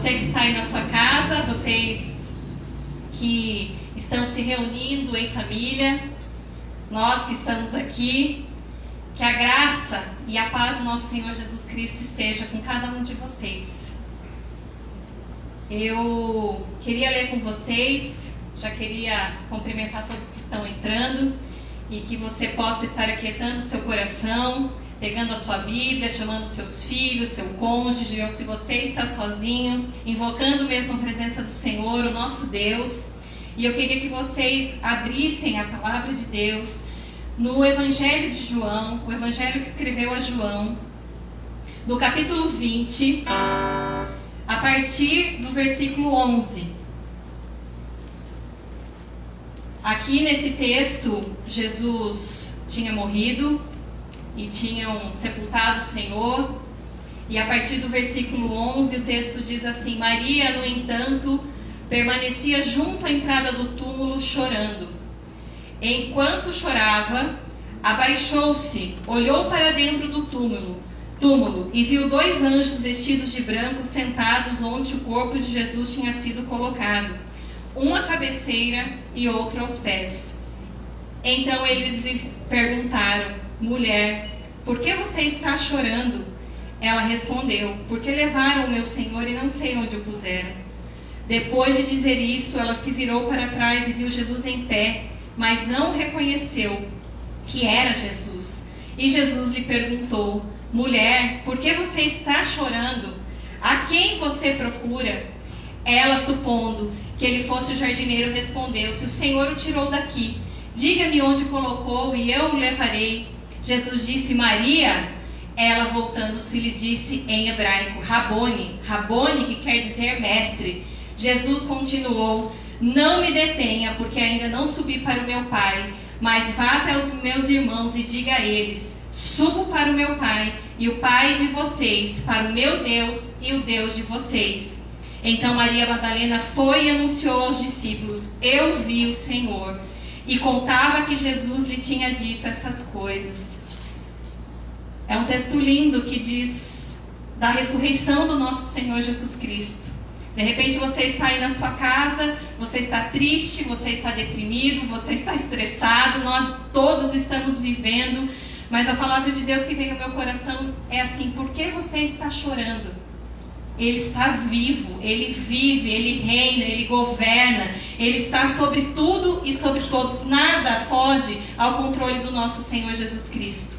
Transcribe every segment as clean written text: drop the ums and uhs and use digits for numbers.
Você que está aí na sua casa, vocês que estão se reunindo em família, nós que estamos aqui, que a graça e a paz do nosso Senhor Jesus Cristo esteja com cada um de vocês. Eu queria ler com vocês, já queria cumprimentar todos que estão entrando e que você possa estar aquietando o seu coração, pegando a sua Bíblia, chamando seus filhos, seu cônjuge, ou se você está sozinho, invocando mesmo a presença do Senhor, o nosso Deus. E eu queria que vocês abrissem a palavra de Deus no Evangelho de João, o Evangelho que escreveu a João, no capítulo 20, a partir do versículo 11. Aqui nesse texto, Jesus tinha morrido e tinham sepultado o Senhor. E a partir do versículo 11, o texto diz assim: Maria, no entanto, permanecia junto à entrada do túmulo chorando. Enquanto chorava, abaixou-se, olhou para dentro do túmulo e viu 2 anjos vestidos de branco sentados onde o corpo de Jesus tinha sido colocado, um à cabeceira e outro aos pés. Então eles lhe perguntaram: Mulher, por que você está chorando? Ela respondeu: Porque levaram o meu Senhor e não sei onde o puseram. Depois de dizer isso, ela se virou para trás e viu Jesus em pé, mas não reconheceu que era Jesus. E Jesus lhe perguntou: Mulher, por que você está chorando? A quem você procura? Ela, supondo que ele fosse o jardineiro, respondeu: Se o Senhor o tirou daqui, diga-me onde colocou e eu o levarei. Jesus disse: Maria. Ela, voltando-se, lhe disse em hebraico: Rabone, Rabone, que quer dizer mestre. Jesus continuou: Não me detenha, porque ainda não subi para o meu Pai, mas vá até os meus irmãos e diga a eles: Subo para o meu Pai e o Pai de vocês, para o meu Deus e o Deus de vocês. Então Maria Madalena foi e anunciou aos discípulos: Eu vi o Senhor. E contava que Jesus lhe tinha dito essas coisas. É um texto lindo que diz da ressurreição do nosso Senhor Jesus Cristo. De repente você está aí na sua casa, você está triste, você está deprimido, você está estressado, nós todos estamos vivendo, mas a palavra de Deus que vem ao meu coração é assim: por que você está chorando? Ele está vivo, Ele vive, Ele reina, Ele governa, Ele está sobre tudo e sobre todos. Nada foge ao controle do nosso Senhor Jesus Cristo.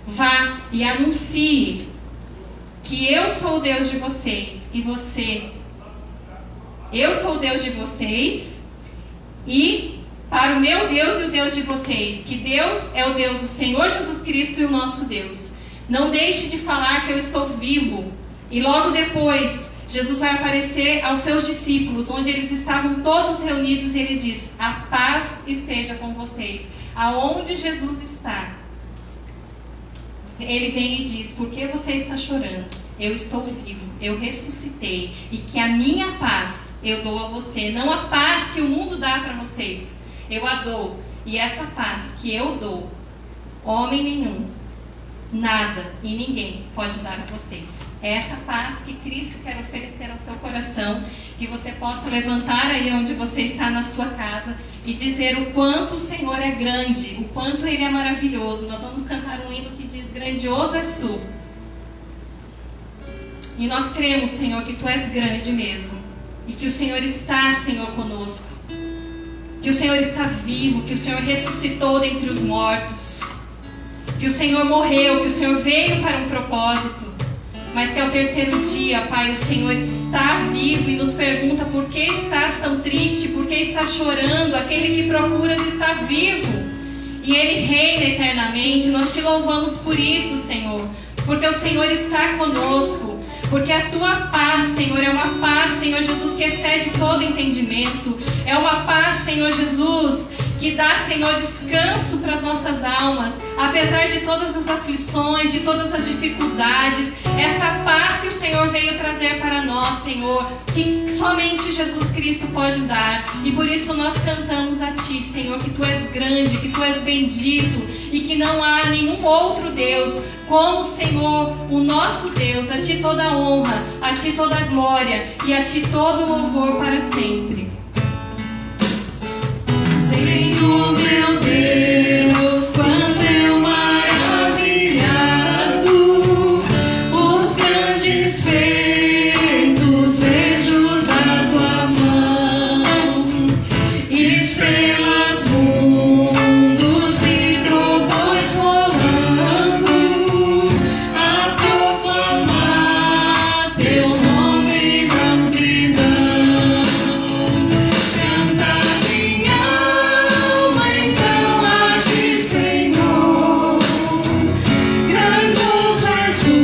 Vá e anuncie que eu sou o Deus de vocês e você. Eu sou o Deus de vocês e para o meu Deus e o Deus de vocês, que Deus é o Deus do Senhor Jesus Cristo e o nosso Deus. Não deixe de falar que eu estou vivo. E logo depois, Jesus vai aparecer aos seus discípulos, onde eles estavam todos reunidos, e ele diz: A paz esteja com vocês. Aonde Jesus está, ele vem e diz: Por que você está chorando? Eu estou vivo, eu ressuscitei, e que a minha paz eu dou a você. Não a paz que o mundo dá para vocês, eu a dou. E essa paz que eu dou, homem nenhum, nada e ninguém pode dar a vocês. É essa paz que Cristo quer oferecer ao seu coração, que você possa levantar aí onde você está na sua casa e dizer o quanto o Senhor é grande, o quanto Ele é maravilhoso. Nós vamos cantar um hino que diz: Grandioso és Tu. E nós cremos, Senhor, que Tu és grande mesmo, e que o Senhor está, Senhor, conosco, que o Senhor está vivo, que o Senhor ressuscitou dentre os mortos, que o Senhor morreu, que o Senhor veio para um propósito, mas que ao 3º dia, Pai, o Senhor está vivo e nos pergunta: por que estás tão triste? Por que estás chorando? Aquele que procuras está vivo e Ele reina eternamente. Nós Te louvamos por isso, Senhor, porque o Senhor está conosco, porque a Tua paz, Senhor, é uma paz, Senhor Jesus, que excede todo entendimento. É uma paz, Senhor Jesus, que dá, Senhor, descanso para as nossas almas, apesar de todas as aflições, de todas as dificuldades. Essa paz que o Senhor veio trazer para nós, nós, Senhor, que somente Jesus Cristo pode dar. E por isso nós cantamos a Ti, Senhor, que Tu és grande, que Tu és bendito e que não há nenhum outro Deus como, Senhor, o nosso Deus. A Ti toda a honra, a Ti toda a glória e a Ti todo o louvor para sempre. Senhor, meu Deus, quanto eu maravilhado, os grandes feitos vejo da Tua mão, estrelas, mundos e trovões rolando, a proclamar Teu nome na amplidão. Canta minha alma, então a Ti, Senhor, grandioso és Tu,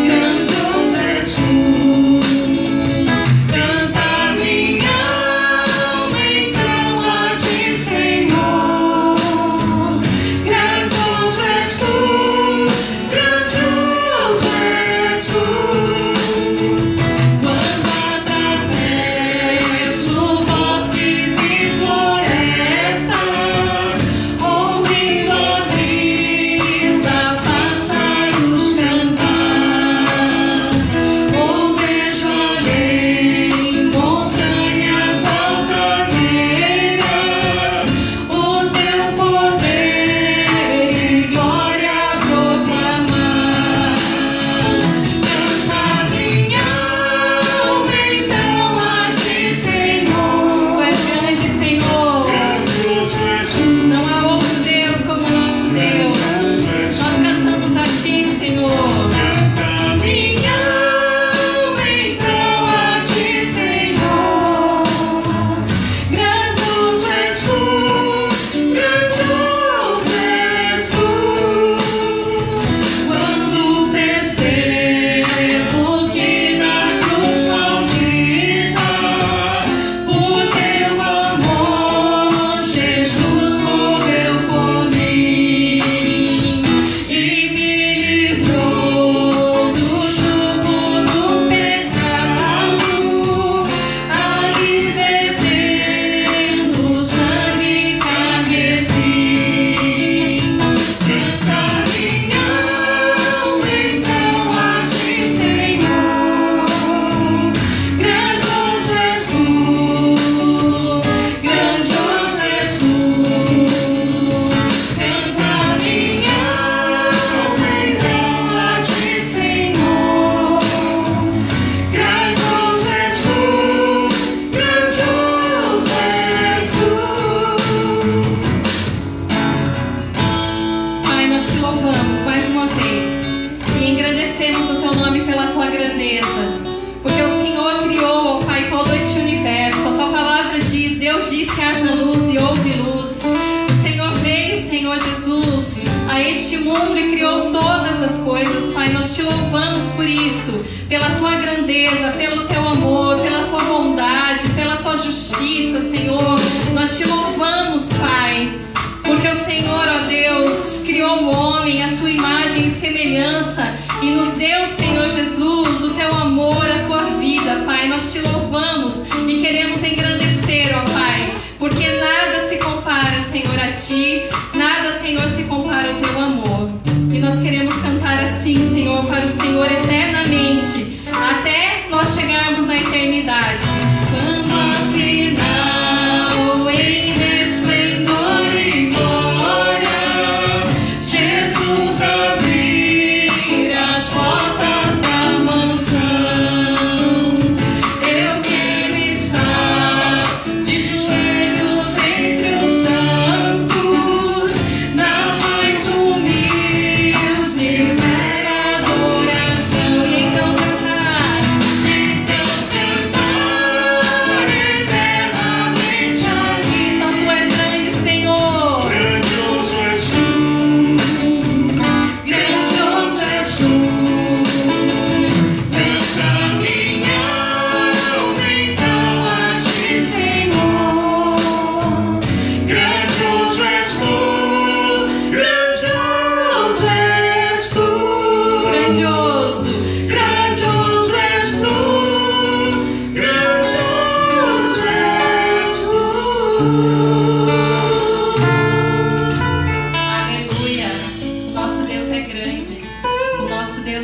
grandioso és Tu. Canta minha alma, então a Ti, Senhor, grandioso és Tu, grandioso és Tu. Quando atravesso bosques e florestas, ouvindo a brisa, pássaros cantar, ou vejo além montanhas altaneiras, o Teu poder e glórias proclamar. Canta minha alma, então a Ti, Senhor. Tu és grande, Senhor. Não há outro Deus como o nosso Deus. Nós cantamos a Ti, Senhor. Canta minha alma, então a Ti, Senhor. Grandioso és Tu, grandioso és Tu. Quando percebo que na cruz maldita, por Teu amor, Jesus morreu por mim e me livrou do jugo do pecado, ali bebendo sangue carmesim. Canta minha alma, então a Ti, Senhor, grandioso és Tu, grandioso és Tu. Canta minha alma, então a Ti, Senhor, grandioso és Tu, grandioso és Tu. Pai, nós Te louvamos mais uma vez e engrandecemos o Teu nome pela Tua grandeza, porque o Senhor criou, ó Pai, todo este universo. A Tua palavra diz: Deus disse haja luz e houve luz. O Senhor veio, Senhor Jesus, a este mundo e criou todas as coisas. Pai, nós Te louvamos por isso, pela Tua grandeza, pelo Teu amor, pela Tua bondade, pela Tua justiça, Senhor. Nós Te louvamos, Pai, porque o Senhor, ó Deus, criou o homem à Sua imagem e semelhança e nos deu, Senhor Jesus, o Teu amor, a Tua vida, Pai. Nós Te louvamos e queremos engrandecer, ó Pai, porque nada se compara, Senhor, a Ti, nada, Senhor, se compara ao Teu amor. E nós queremos cantar assim, Senhor, para o Senhor eternamente, até nós chegarmos na eternidade. Quando afinal em resplendor e glória, Jesus abrir as portas da mansão, eu quero estar de joelhos entre os santos, na mais humilde e velha adoração.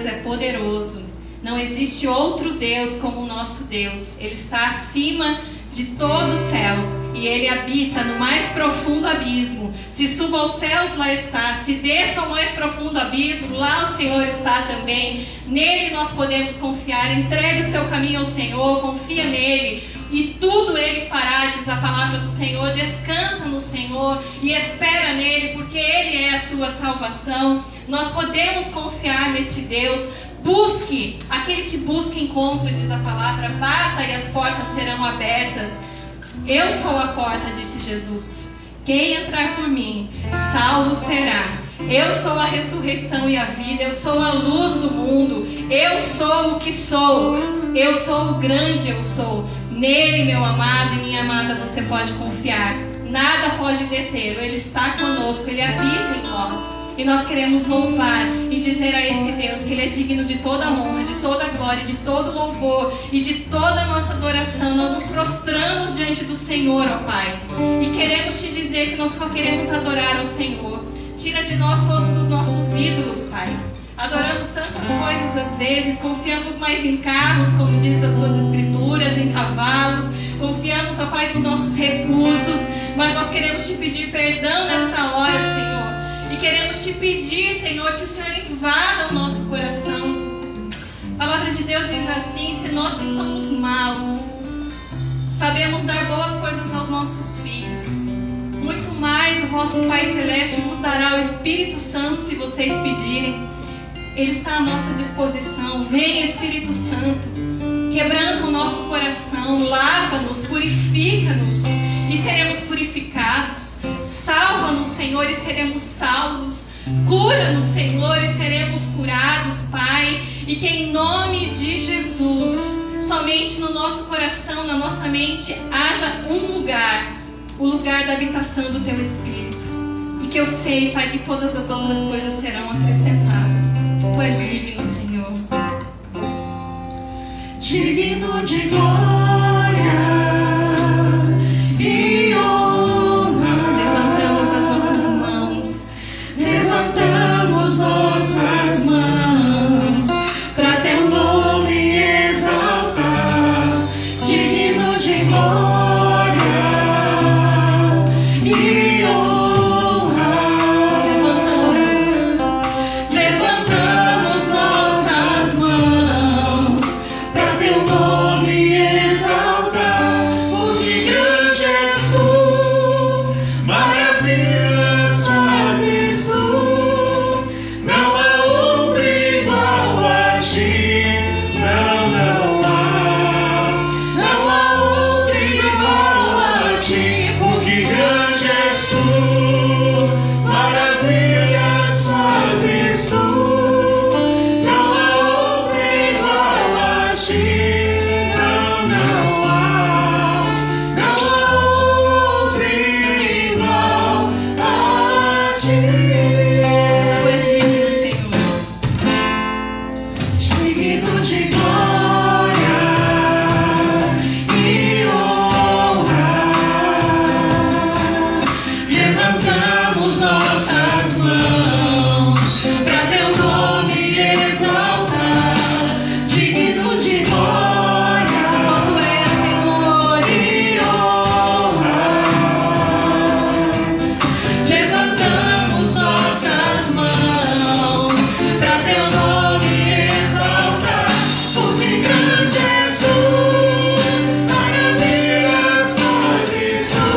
Deus é poderoso. Não existe outro Deus como o nosso Deus. Ele está acima de todo o céu e Ele habita no mais profundo abismo. Se suba aos céus, lá está. Se desça ao mais profundo abismo, lá o Senhor está também. Nele nós podemos confiar. Entregue o seu caminho ao Senhor, confia nele e tudo Ele fará, diz a palavra do Senhor. Descansa no Senhor e espera nele, porque Ele é a sua salvação. Nós podemos confiar neste Deus. Busque, aquele que busca encontra, diz a palavra. Bata e as portas serão abertas. Eu sou a porta, disse Jesus. Quem entrar por mim, salvo será. Eu sou a ressurreição e a vida. Eu sou a luz do mundo. Eu sou o que sou. Eu sou o grande eu sou. Nele, meu amado e minha amada, você pode confiar. Nada pode detê-lo. Ele está conosco, Ele habita em nós. E nós queremos louvar e dizer a esse Deus que Ele é digno de toda honra, de toda glória, de todo louvor e de toda a nossa adoração. Nós nos prostramos diante do Senhor, ó Pai. E queremos te dizer que nós só queremos adorar ao Senhor. Tira de nós todos os nossos ídolos, Pai. Adoramos tantas coisas às vezes, confiamos mais em carros, como diz as tuas escrituras, em cavalos. Confiamos, ó Pai, nos nossos recursos. Mas nós queremos te pedir perdão nesta hora, Senhor. E queremos te pedir, Senhor, que o Senhor invada o nosso coração. A palavra de Deus diz assim: se nós que somos maus sabemos dar boas coisas aos nossos filhos, muito mais o vosso Pai Celeste vos dará o Espírito Santo se vocês pedirem. Ele está à nossa disposição. Vem, Espírito Santo, quebranta o nosso coração, lava-nos, purifica-nos e seremos purificados. Salva-nos, Senhor, e seremos salvos. Cura-nos, Senhor, e seremos curados, Pai. E que em nome de Jesus, somente no nosso coração, na nossa mente, haja um lugar, o lugar da habitação do Teu Espírito. E que eu sei, Pai, que todas as outras coisas serão acrescentadas. Tu és digno, Senhor. Digno de glória e honra. Levantamos nossas mãos para Teu nome exaltar. Digno de glória e honra. Levantamos nossas mãos para Teu nome exaltar. Porque grande és Tu, maravilhas fazes Tu. Não há outro igual a Ti. Não há. Não há outro igual a Ti. Porque grande és Tu, maravilhas fazes Tu. Não há outro igual a Ti. Não há. Não há outro igual a Ti. Tu és digno, Senhor. Digno de glória e honra. Levantamos nossas mãos para Teu nome exaltar. Digno de glória Só Tu és, Senhor. e honra. Levantamos nossas mãos para Teu nome exaltar. Porque grande és Tu, maravilhas fazes Tu.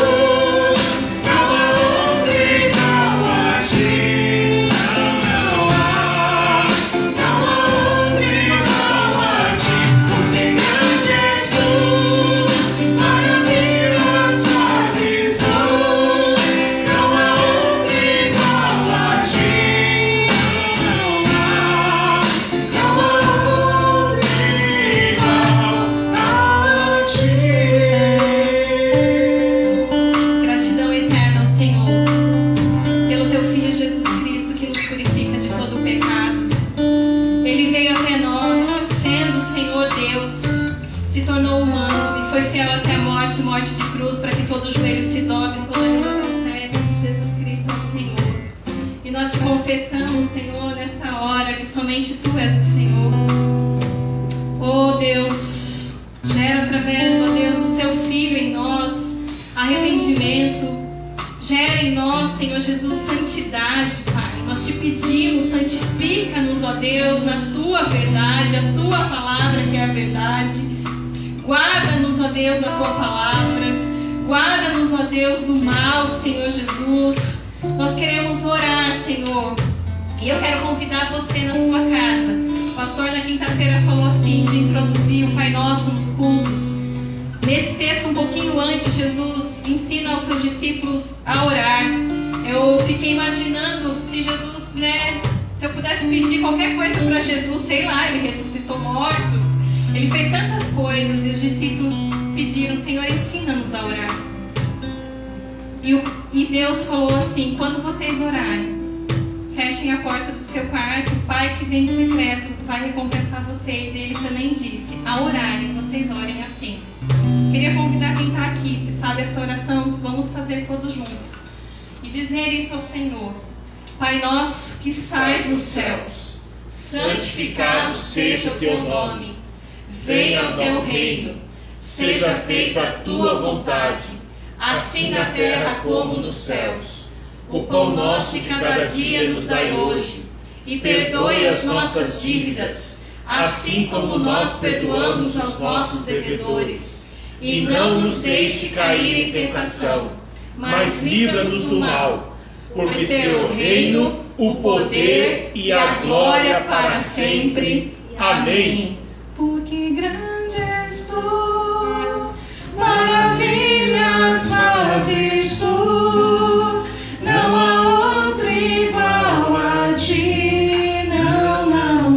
Não há outro igual a Ti. Não há. Não há outro igual a Ti. Porque grande és Tu, maravilhas fazes Tu. Não há outro igual a Ti. Não há. Não há outro igual a Ti. Gratidão eterna ao Senhor pelo Teu Filho Jesus Cristo, que nos purifica de todo o pecado. Ele veio até nós, sendo o Senhor Deus, se tornou humano e foi fiel até a morte, morte de cruz, para que todo joelho se dobre, toda língua confesse que Jesus Cristo é o Senhor. E nós te confessamos, Senhor, nesta hora, que somente somente Tu és o Senhor. Oh Deus, gera através, oh Deus, do Seu Filho em nós arrependimento. Gera em nós, Senhor Jesus, santidade, Pai. Nós te pedimos, santifica-nos, ó Deus, na Tua verdade, a Tua palavra que é a verdade. Guarda-nos, ó Deus, na Tua palavra. Guarda-nos, ó Deus, do mal, Senhor Jesus. Nós queremos orar, Senhor. E eu quero convidar você na sua casa. O pastor na quinta-feira falou assim, de introduzir o Pai Nosso nos cultos. Nesse texto, um pouquinho antes, Jesus ensina aos seus discípulos a orar. Eu fiquei imaginando se Jesus, se eu pudesse pedir qualquer coisa para Jesus, sei lá, Ele ressuscitou mortos, Ele fez tantas coisas, e os discípulos pediram, Senhor, ensina-nos a orar. E Deus falou assim, quando vocês orarem, fechem a porta do seu quarto, o Pai que vem em secreto vai recompensar vocês. E Ele também disse, a orarem, vocês orem assim. Queria convidar quem está aqui, se sabe essa oração, vamos fazer todos juntos. E dizer isso ao Senhor. Pai nosso que estais nos céus, santificado seja o teu nome. Venha o teu reino, seja feita a tua vontade, assim na terra como nos céus. O pão nosso de cada dia nos dai hoje, e perdoe as nossas dívidas, assim como nós perdoamos aos nossos devedores. E não nos deixe cair em tentação, mas livra-nos do mal, porque teu o reino, o poder e a glória para sempre. Amém. Porque grande és tu, maravilhas fazes tu, não há outro igual a ti, não há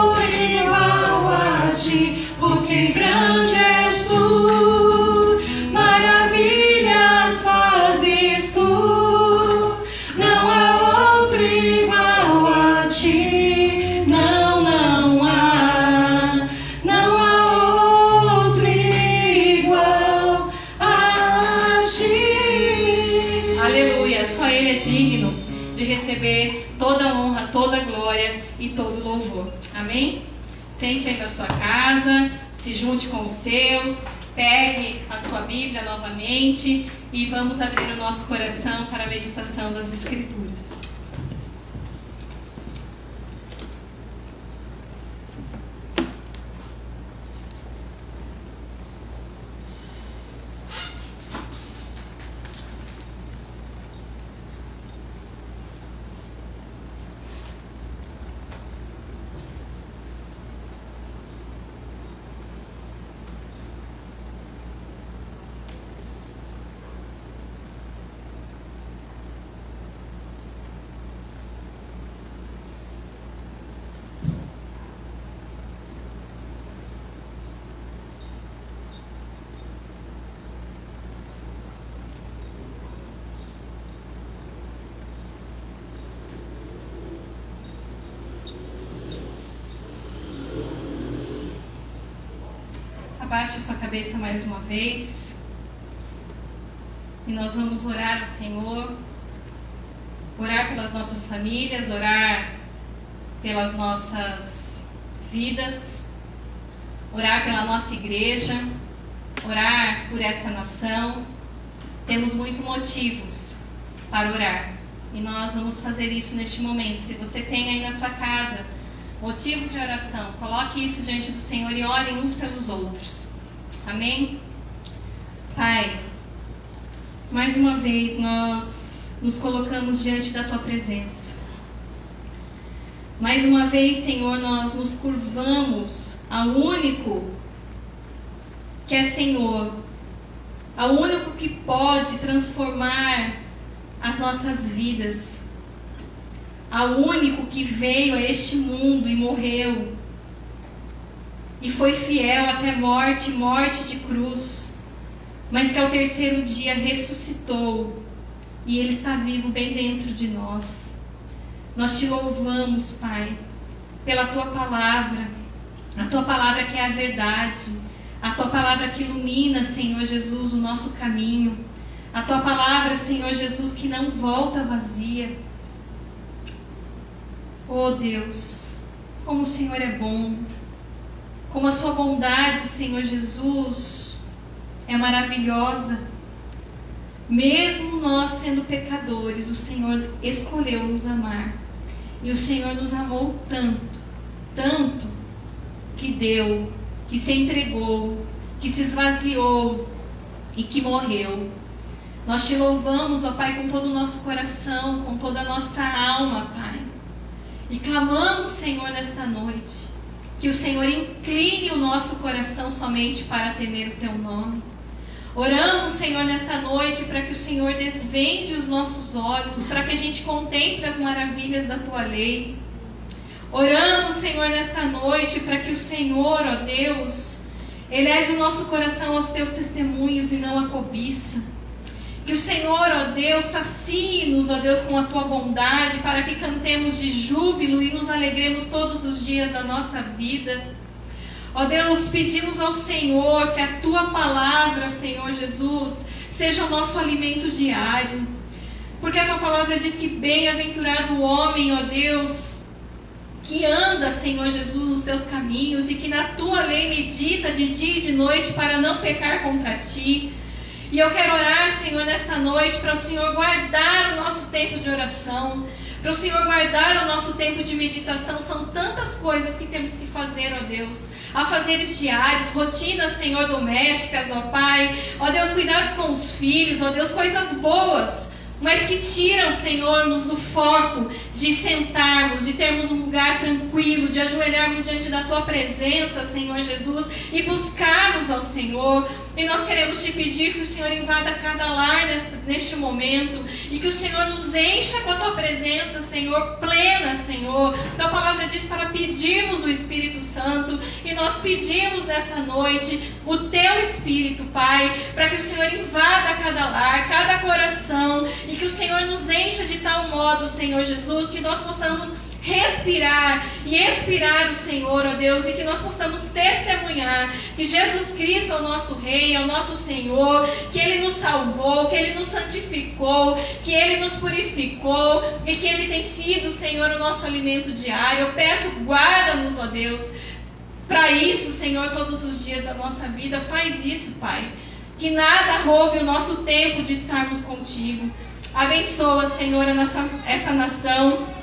outro igual a ti, porque grande és tu, maravilhas fazes tu, não há outro igual a ti, não há outro igual a ti. Aleluia, só Ele é digno de receber toda a honra, toda a glória e todo o louvor. Amém? Sente aí na sua casa, se junte com os seus, pegue a sua Bíblia novamente e vamos abrir o nosso coração para a meditação das Escrituras. Abaixe a sua cabeça mais uma vez. E nós vamos orar ao Senhor. Orar pelas nossas famílias, orar pelas nossas vidas, orar pela nossa igreja, orar por esta nação. Temos muitos motivos para orar. E nós vamos fazer isso neste momento. Se você tem aí na sua casa motivos de oração, coloque isso diante do Senhor e orem uns pelos outros. Amém? Pai, mais uma vez nós nos colocamos diante da Tua presença. Mais uma vez, Senhor, nós nos curvamos ao único que é Senhor, ao único que pode transformar as nossas vidas, ao único que veio a este mundo e morreu e foi fiel até morte de cruz, mas que ao terceiro dia ressuscitou e Ele está vivo bem dentro de nós. Nós te louvamos, Pai, pela Tua palavra, a Tua palavra que é a verdade, a Tua palavra que ilumina, Senhor Jesus, o nosso caminho, a Tua palavra, Senhor Jesus, que não volta vazia. Oh Deus, como o Senhor é bom, como a sua bondade, Senhor Jesus, é maravilhosa. Mesmo nós sendo pecadores, o Senhor escolheu nos amar. E o Senhor nos amou tanto, tanto, que deu, que se entregou, que se esvaziou e que morreu. Nós te louvamos, ó Pai, com todo o nosso coração, com toda a nossa alma, Pai. E clamamos, Senhor, nesta noite, que o Senhor incline o nosso coração somente para temer o Teu nome. Oramos, Senhor, nesta noite, para que o Senhor desvende os nossos olhos, para que a gente contemple as maravilhas da Tua lei. Oramos, Senhor, nesta noite, para que o Senhor, ó Deus, eleve o nosso coração aos Teus testemunhos e não à cobiça. Que o Senhor, ó Deus, sacie-nos, ó Deus, com a Tua bondade, para que cantemos de júbilo e nos alegremos todos os dias da nossa vida. Ó Deus, pedimos ao Senhor que a Tua palavra, Senhor Jesus, seja o nosso alimento diário. Porque a Tua palavra diz que bem-aventurado o homem, ó Deus, que anda, Senhor Jesus, nos Teus caminhos e que na Tua lei medita de dia e de noite para não pecar contra Ti. E eu quero orar, Senhor, nesta noite para o Senhor guardar o nosso tempo de oração, para o Senhor guardar o nosso tempo de meditação. São tantas coisas que temos que fazer, ó Deus, afazeres diários, rotinas, Senhor, domésticas, ó Pai, ó Deus, cuidados com os filhos, ó Deus, coisas boas, mas que tiram, Senhor-nos do foco de sentarmos, de termos um lugar tranquilo, de ajoelharmos diante da Tua presença, Senhor Jesus, e buscarmos ao Senhor. E nós queremos Te pedir que o Senhor invada cada lar neste momento, e que o Senhor nos encha com a Tua presença, Senhor, plena, Senhor. Tua palavra diz para pedirmos o Espírito Santo, e nós pedimos nesta noite o Teu Espírito, Pai, para que o Senhor invada cada lar, cada coração, e que o Senhor nos encha de tal modo, Senhor Jesus, que nós possamos respirar e expirar o Senhor, ó Deus, e que nós possamos testemunhar que Jesus Cristo é o nosso Rei, é o nosso Senhor, que Ele nos salvou, que Ele nos santificou, que Ele nos purificou e que Ele tem sido, Senhor, o nosso alimento diário. Eu peço, guarda-nos, ó Deus, para isso, Senhor, todos os dias da nossa vida. Faz isso, Pai, que nada roube o nosso tempo de estarmos contigo. Abençoa, Senhor, essa nação.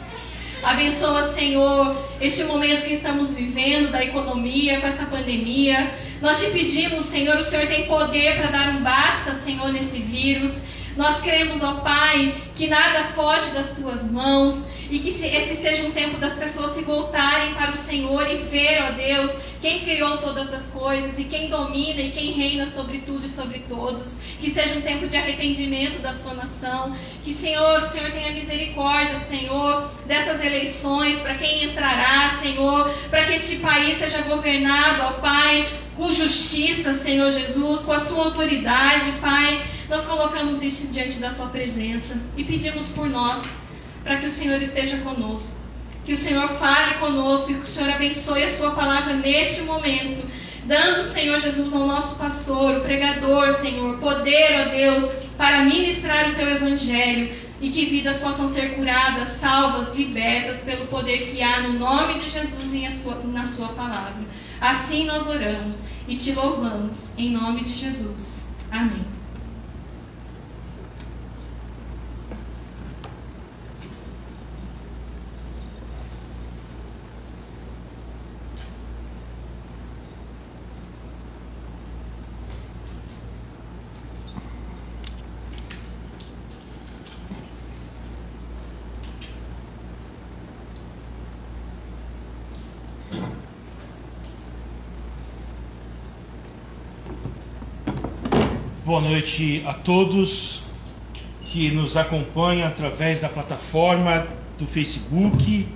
Abençoa, Senhor, este momento que estamos vivendo da economia, com essa pandemia. Nós Te pedimos, Senhor, o Senhor tem poder para dar um basta, Senhor, nesse vírus. Nós cremos, ó Pai, que nada foge das Tuas mãos e que esse seja um tempo das pessoas se voltarem para o Senhor e ver, ó Deus, quem criou todas as coisas e quem domina e quem reina sobre tudo e sobre todos. Que seja um tempo de arrependimento da Sua nação. Que, Senhor, o Senhor tenha misericórdia, Senhor, dessas eleições, para quem entrará, Senhor, para que este país seja governado, ó Pai, com justiça, Senhor Jesus, com a Sua autoridade, Pai. Nós colocamos isso diante da Tua presença e pedimos por nós, para que o Senhor esteja conosco, que o Senhor fale conosco e que o Senhor abençoe a Sua palavra neste momento, dando, Senhor Jesus, ao nosso pastor, o pregador, Senhor, poder, ó Deus, para ministrar o Teu Evangelho e que vidas possam ser curadas, salvas, libertas pelo poder que há no nome de Jesus e na Sua palavra. Assim nós oramos e Te louvamos, em nome de Jesus. Amém. Boa noite a todos que nos acompanham através da plataforma do Facebook.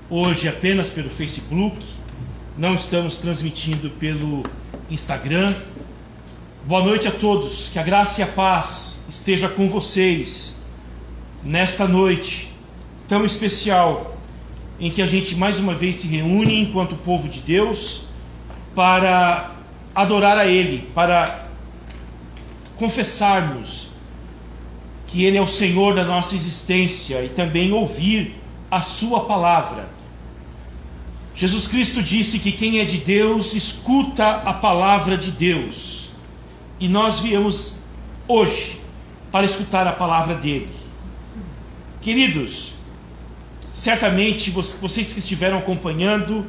Hoje apenas pelo Facebook, não estamos transmitindo pelo Instagram. Boa noite a todos, que a graça e a paz esteja com vocês nesta noite tão especial, em que a gente mais uma vez se reúne enquanto povo de Deus para adorar a Ele, para confessarmos que Ele é o Senhor da nossa existência e também ouvir a sua palavra. Jesus Cristo disse que quem é de Deus escuta a palavra de Deus. E nós viemos hoje para escutar a palavra dele. Queridos, certamente vocês que estiveram acompanhando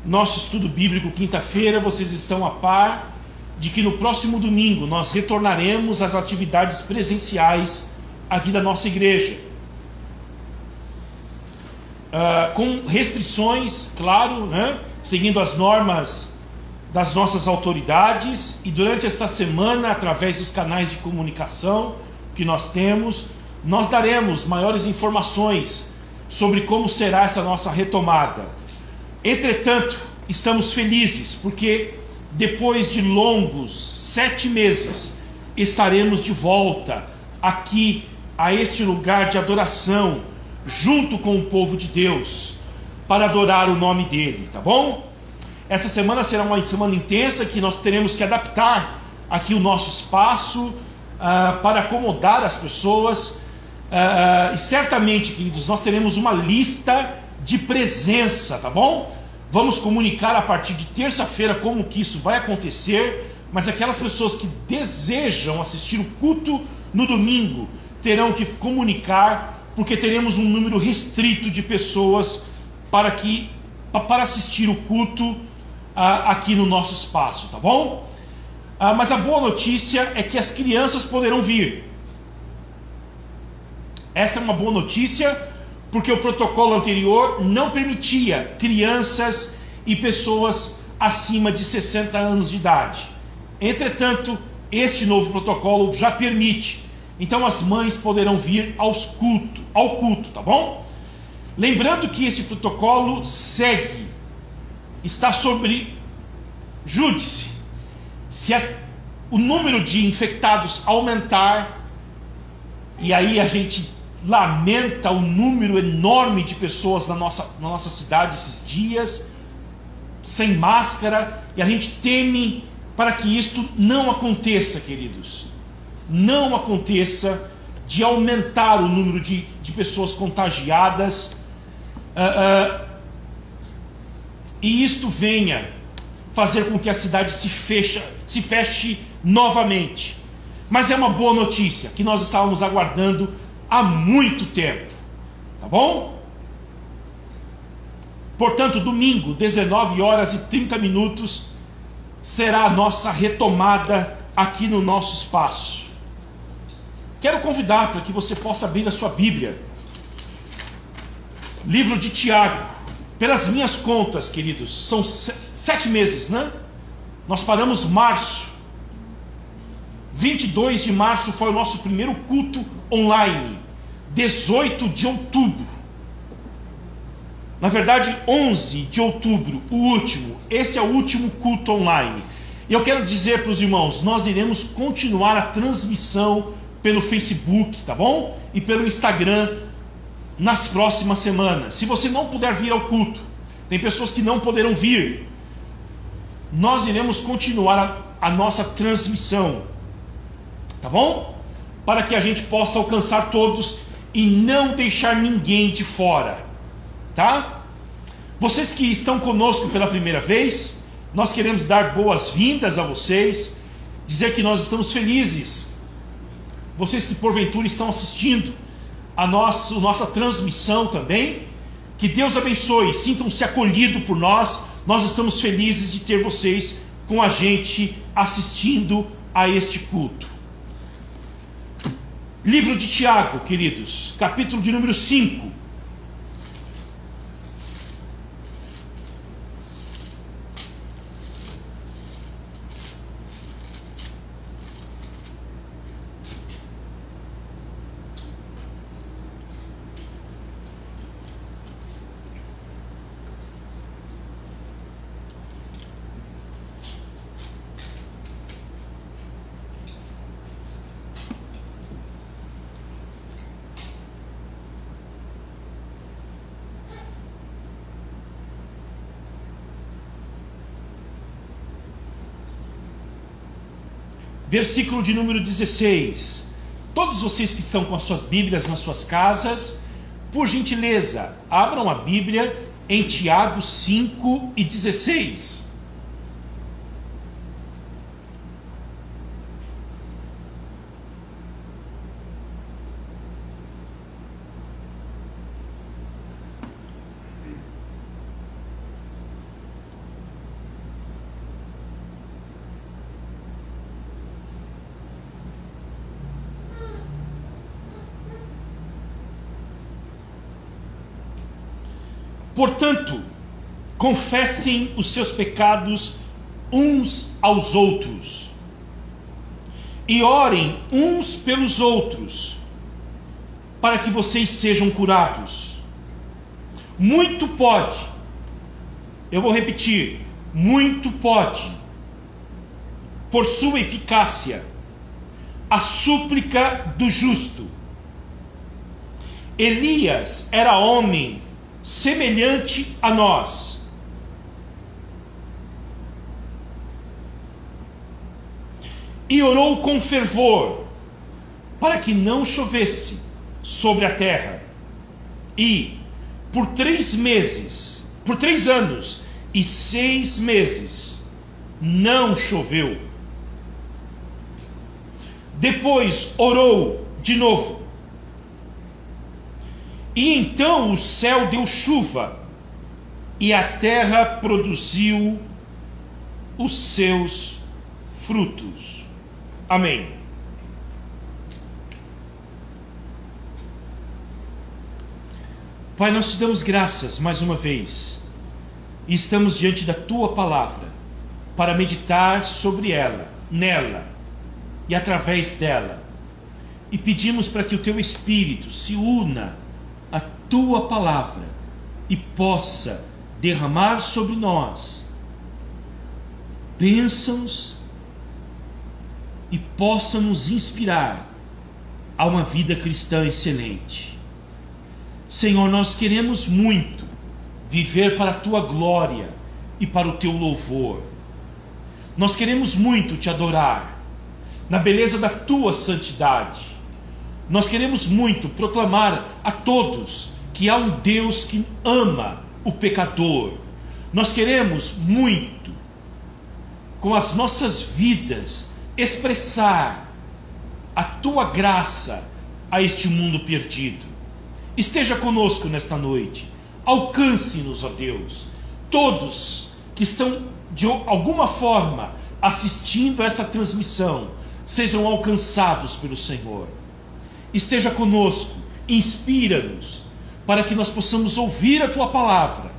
nosso estudo bíblico quinta-feira, vocês estão a par de que no próximo domingo nós retornaremos às atividades presenciais aqui da nossa igreja. Com restrições, claro, né? Seguindo as normas das nossas autoridades, e durante esta semana, através dos canais de comunicação que nós temos, nós daremos maiores informações sobre como será essa nossa retomada. Entretanto, estamos felizes, porque depois de longos 7 meses, estaremos de volta aqui a este lugar de adoração, junto com o povo de Deus, para adorar o nome dele, tá bom? Essa semana será uma semana intensa, que nós teremos que adaptar aqui o nosso espaço para acomodar as pessoas, e certamente, queridos, nós teremos uma lista de presença, tá bom? Vamos comunicar a partir de terça-feira como que isso vai acontecer, mas aquelas pessoas que desejam assistir o culto no domingo terão que comunicar, porque teremos um número restrito de pessoas para assistir o culto aqui no nosso espaço, tá bom? Mas a boa notícia é que as crianças poderão vir. Esta é uma boa notícia, porque o protocolo anterior não permitia crianças e pessoas acima de 60 anos de idade. Entretanto, este novo protocolo já permite. Então as mães poderão vir ao culto, tá bom? Lembrando que esse protocolo está sobre júdice. Se o número de infectados aumentar, e aí a gente lamenta o número enorme de pessoas na nossa cidade esses dias, sem máscara, e a gente teme para que isto não aconteça, queridos. Não aconteça de aumentar o número de pessoas contagiadas, e isto venha fazer com que a cidade se feche novamente. Mas é uma boa notícia, que nós estávamos aguardando há muito tempo, tá bom? Portanto, domingo, 19h30, será a nossa retomada aqui no nosso espaço. Quero convidar para que você possa abrir a sua Bíblia, livro de Tiago. Pelas minhas contas, queridos, são 7 meses, né? Nós paramos março. 22 de março foi o nosso primeiro culto online. 18 de outubro. Na verdade, 11 de outubro, o último. Esse é o último culto online. E eu quero dizer para os irmãos, nós iremos continuar a transmissão pelo Facebook, tá bom? E pelo Instagram nas próximas semanas. Se você não puder vir ao culto, tem pessoas que não poderão vir, nós iremos continuar a nossa transmissão, tá bom? Para que a gente possa alcançar todos e não deixar ninguém de fora, tá? Vocês que estão conosco pela primeira vez, nós queremos dar boas-vindas a vocês, dizer que nós estamos felizes. Vocês que porventura estão assistindo a nossa transmissão também, que Deus abençoe, sintam-se acolhidos por nós. Nós estamos felizes de ter vocês com a gente assistindo a este culto. Livro de Tiago, queridos, capítulo de número 5. Versículo de número 16. Todos vocês que estão com as suas Bíblias nas suas casas, Por gentileza, abram a Bíblia em Tiago 5:16. Portanto, confessem os seus pecados uns aos outros e orem uns pelos outros, para que vocês sejam curados. Muito pode, eu vou repetir, muito pode, por sua eficácia, a súplica do justo. Elias era homem semelhante a nós. E orou com fervor para que não chovesse sobre a terra. E por 3 anos e 6 meses não choveu. Depois orou de novo. E então o céu deu chuva, e a terra produziu os seus frutos. Amém. Pai, nós te damos graças mais uma vez, e estamos diante da tua palavra, para meditar sobre ela, nela, e através dela. E pedimos para que o teu Espírito se una a tua palavra e possa derramar sobre nós bênçãos e possa nos inspirar a uma vida cristã excelente. Senhor, nós queremos muito viver para a tua glória e para o teu louvor. Nós queremos muito te adorar na beleza da tua santidade. Nós queremos muito proclamar a todos que há um Deus que ama o pecador. Nós queremos muito, com as nossas vidas, expressar a tua graça a este mundo perdido. Esteja conosco nesta noite. Alcance-nos, ó Deus. Todos que estão de alguma forma assistindo a esta transmissão sejam alcançados pelo Senhor. Esteja conosco, inspira-nos, para que nós possamos ouvir a tua palavra,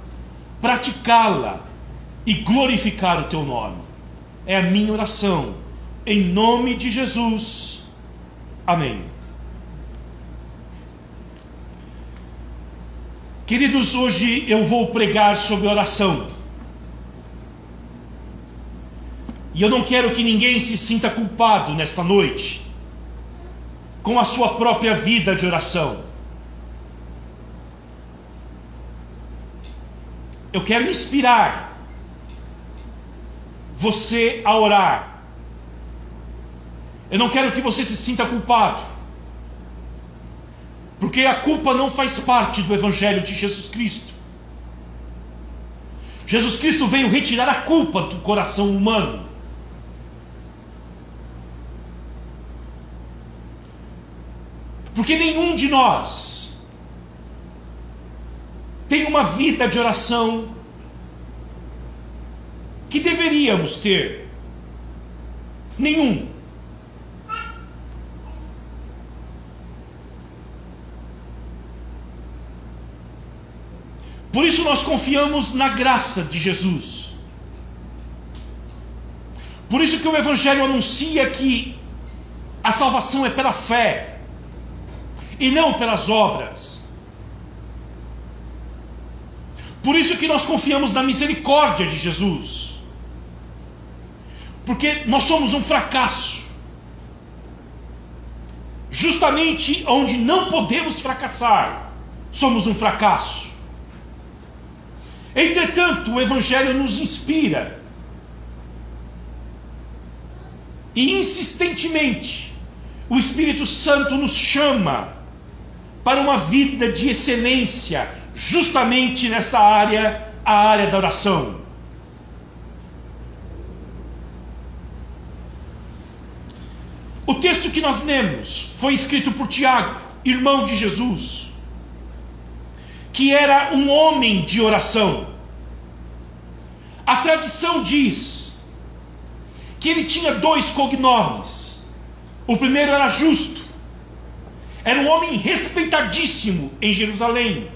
praticá-la e glorificar o teu nome. É a minha oração, em nome de Jesus. Amém. Queridos, hoje eu vou pregar sobre oração. E eu não quero que ninguém se sinta culpado nesta noite com a sua própria vida de oração. Eu quero inspirar você a orar. Eu não quero que você se sinta culpado, porque a culpa não faz parte do Evangelho de Jesus Cristo. Jesus Cristo veio retirar a culpa do coração humano. Porque nenhum de nós tem uma vida de oração que deveríamos ter. Nenhum. Por isso nós confiamos na graça de Jesus. Por isso que o Evangelho anuncia que a salvação é pela fé e não pelas obras. Por isso que nós confiamos na misericórdia de Jesus. Porque nós somos um fracasso. Justamente onde não podemos fracassar, somos um fracasso. Entretanto, o Evangelho nos inspira. E insistentemente, o Espírito Santo nos chama para uma vida de excelência, justamente nesta área, a área da oração. O texto que nós lemos foi escrito por Tiago, irmão de Jesus, que era um homem de oração. A tradição diz que ele tinha 2 cognomes. O primeiro era Justo. Era um homem respeitadíssimo em Jerusalém,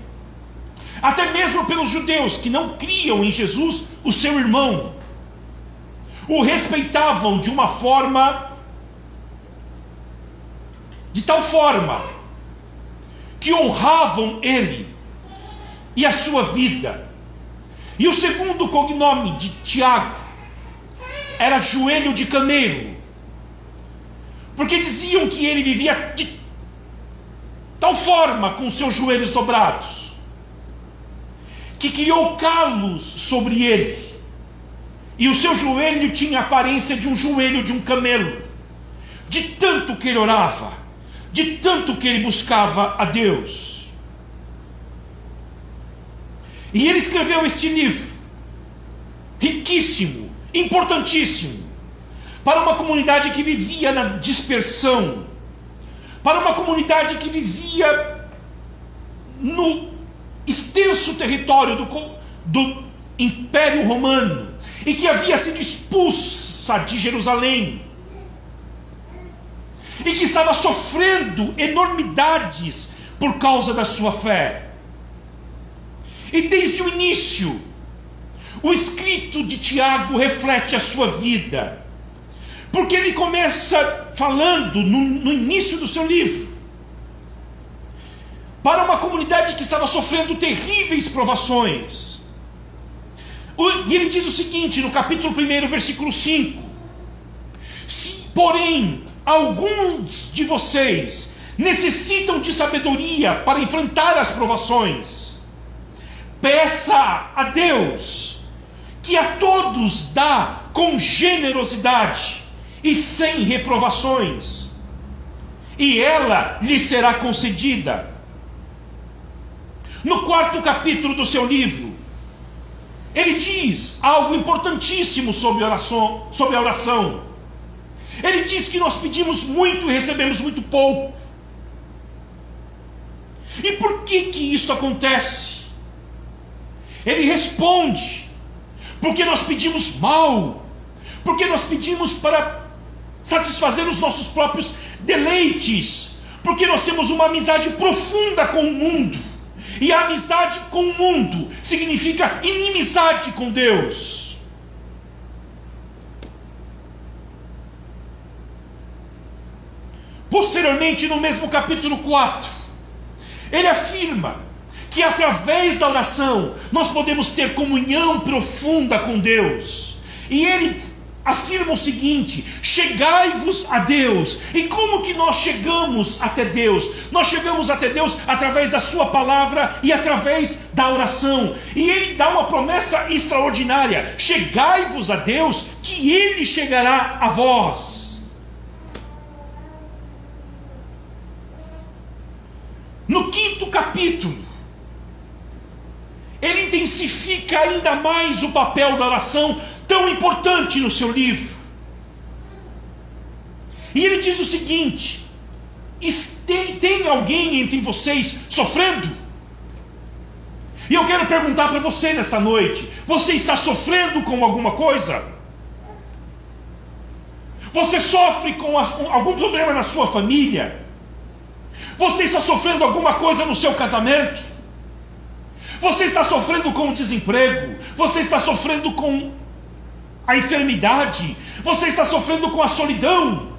até mesmo pelos judeus que não criam em Jesus, o seu irmão. O respeitavam de uma forma, de tal forma, que honravam ele e a sua vida. E o segundo cognome de Tiago era Joelho de Camelo, porque diziam que ele vivia de tal forma com seus joelhos dobrados, que criou calos sobre ele, e o seu joelho tinha a aparência de um joelho de um camelo, de tanto que ele orava, de tanto que ele buscava a Deus. E ele escreveu este livro, riquíssimo, importantíssimo, para uma comunidade que vivia na dispersão, para uma comunidade que vivia no extenso território do Império Romano, e que havia sido expulsa de Jerusalém, e que estava sofrendo enormidades por causa da sua fé. E desde o início, o escrito de Tiago reflete a sua vida, porque ele começa falando no início do seu livro para uma comunidade que estava sofrendo terríveis provações. E ele diz o seguinte no capítulo 1, versículo 5: se porém alguns de vocês necessitam de sabedoria para enfrentar as provações, peça a Deus, que a todos dá com generosidade e sem reprovações, e ela lhe será concedida. No 4º capítulo do seu livro, ele diz algo importantíssimo sobre a oração. Ele diz que nós pedimos muito e recebemos muito pouco. E por que isso acontece? Ele responde: porque nós pedimos mal, porque nós pedimos para satisfazer os nossos próprios deleites, porque nós temos uma amizade profunda com o mundo, e a amizade com o mundo significa inimizade com Deus. Posteriormente, no mesmo capítulo 4, ele afirma que através da oração nós podemos ter comunhão profunda com Deus. E ele afirma o seguinte: chegai-vos a Deus. E como que nós chegamos até Deus? Nós chegamos até Deus através da sua palavra e através da oração. E ele dá uma promessa extraordinária: chegai-vos a Deus, que ele chegará a vós. No 5º capítulo, ele intensifica ainda mais o papel da oração, tão importante no seu livro. E ele diz o seguinte: tem alguém entre vocês sofrendo? E eu quero perguntar para você nesta noite: você está sofrendo com alguma coisa? Você sofre com algum problema na sua família? Você está sofrendo alguma coisa no seu casamento? Você está sofrendo com o desemprego? Você está sofrendo com a enfermidade? Você está sofrendo com a solidão?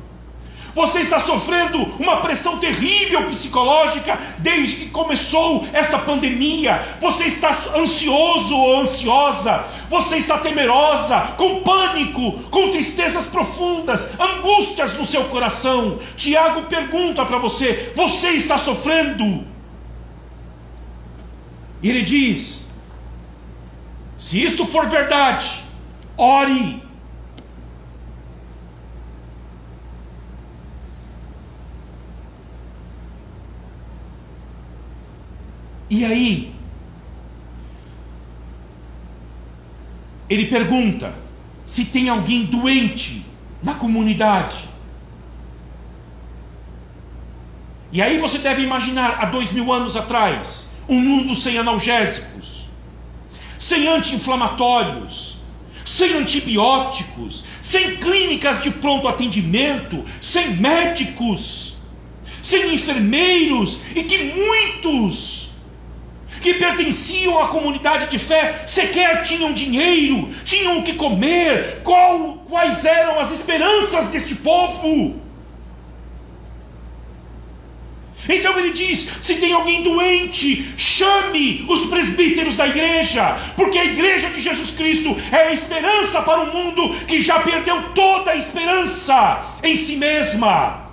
Você está sofrendo uma pressão terrível psicológica desde que começou esta pandemia? Você está ansioso ou ansiosa? Você está temerosa, com pânico, com tristezas profundas, angústias no seu coração? Tiago pergunta para você: você está sofrendo? E ele diz: se isto for verdade, ore. E aí, ele pergunta se tem alguém doente na comunidade. E aí você deve imaginar, há 2000 anos atrás, um mundo sem analgésicos, sem anti-inflamatórios, sem antibióticos, sem clínicas de pronto atendimento, sem médicos, sem enfermeiros, e que muitos que pertenciam à comunidade de fé sequer tinham dinheiro, tinham o que comer. Quais eram as esperanças deste povo? Então ele diz: se tem alguém doente, chame os presbíteros da igreja, porque a igreja de Jesus Cristo é a esperança para um mundo que já perdeu toda a esperança em si mesma.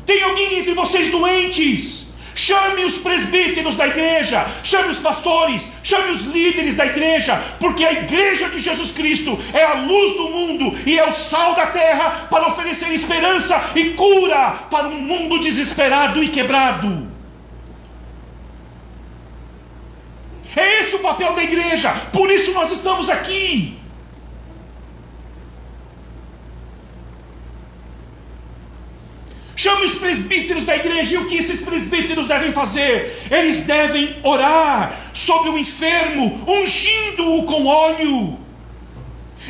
Tem alguém entre vocês doentes? Chame os presbíteros da igreja, chame os pastores, chame os líderes da igreja, porque a igreja de Jesus Cristo é a luz do mundo e é o sal da terra para oferecer esperança e cura para um mundo desesperado e quebrado. É esse o papel da igreja, por isso nós estamos aqui. Chame os presbíteros da igreja. E o que esses presbíteros devem fazer? Eles devem orar sobre o enfermo, ungindo-o com óleo,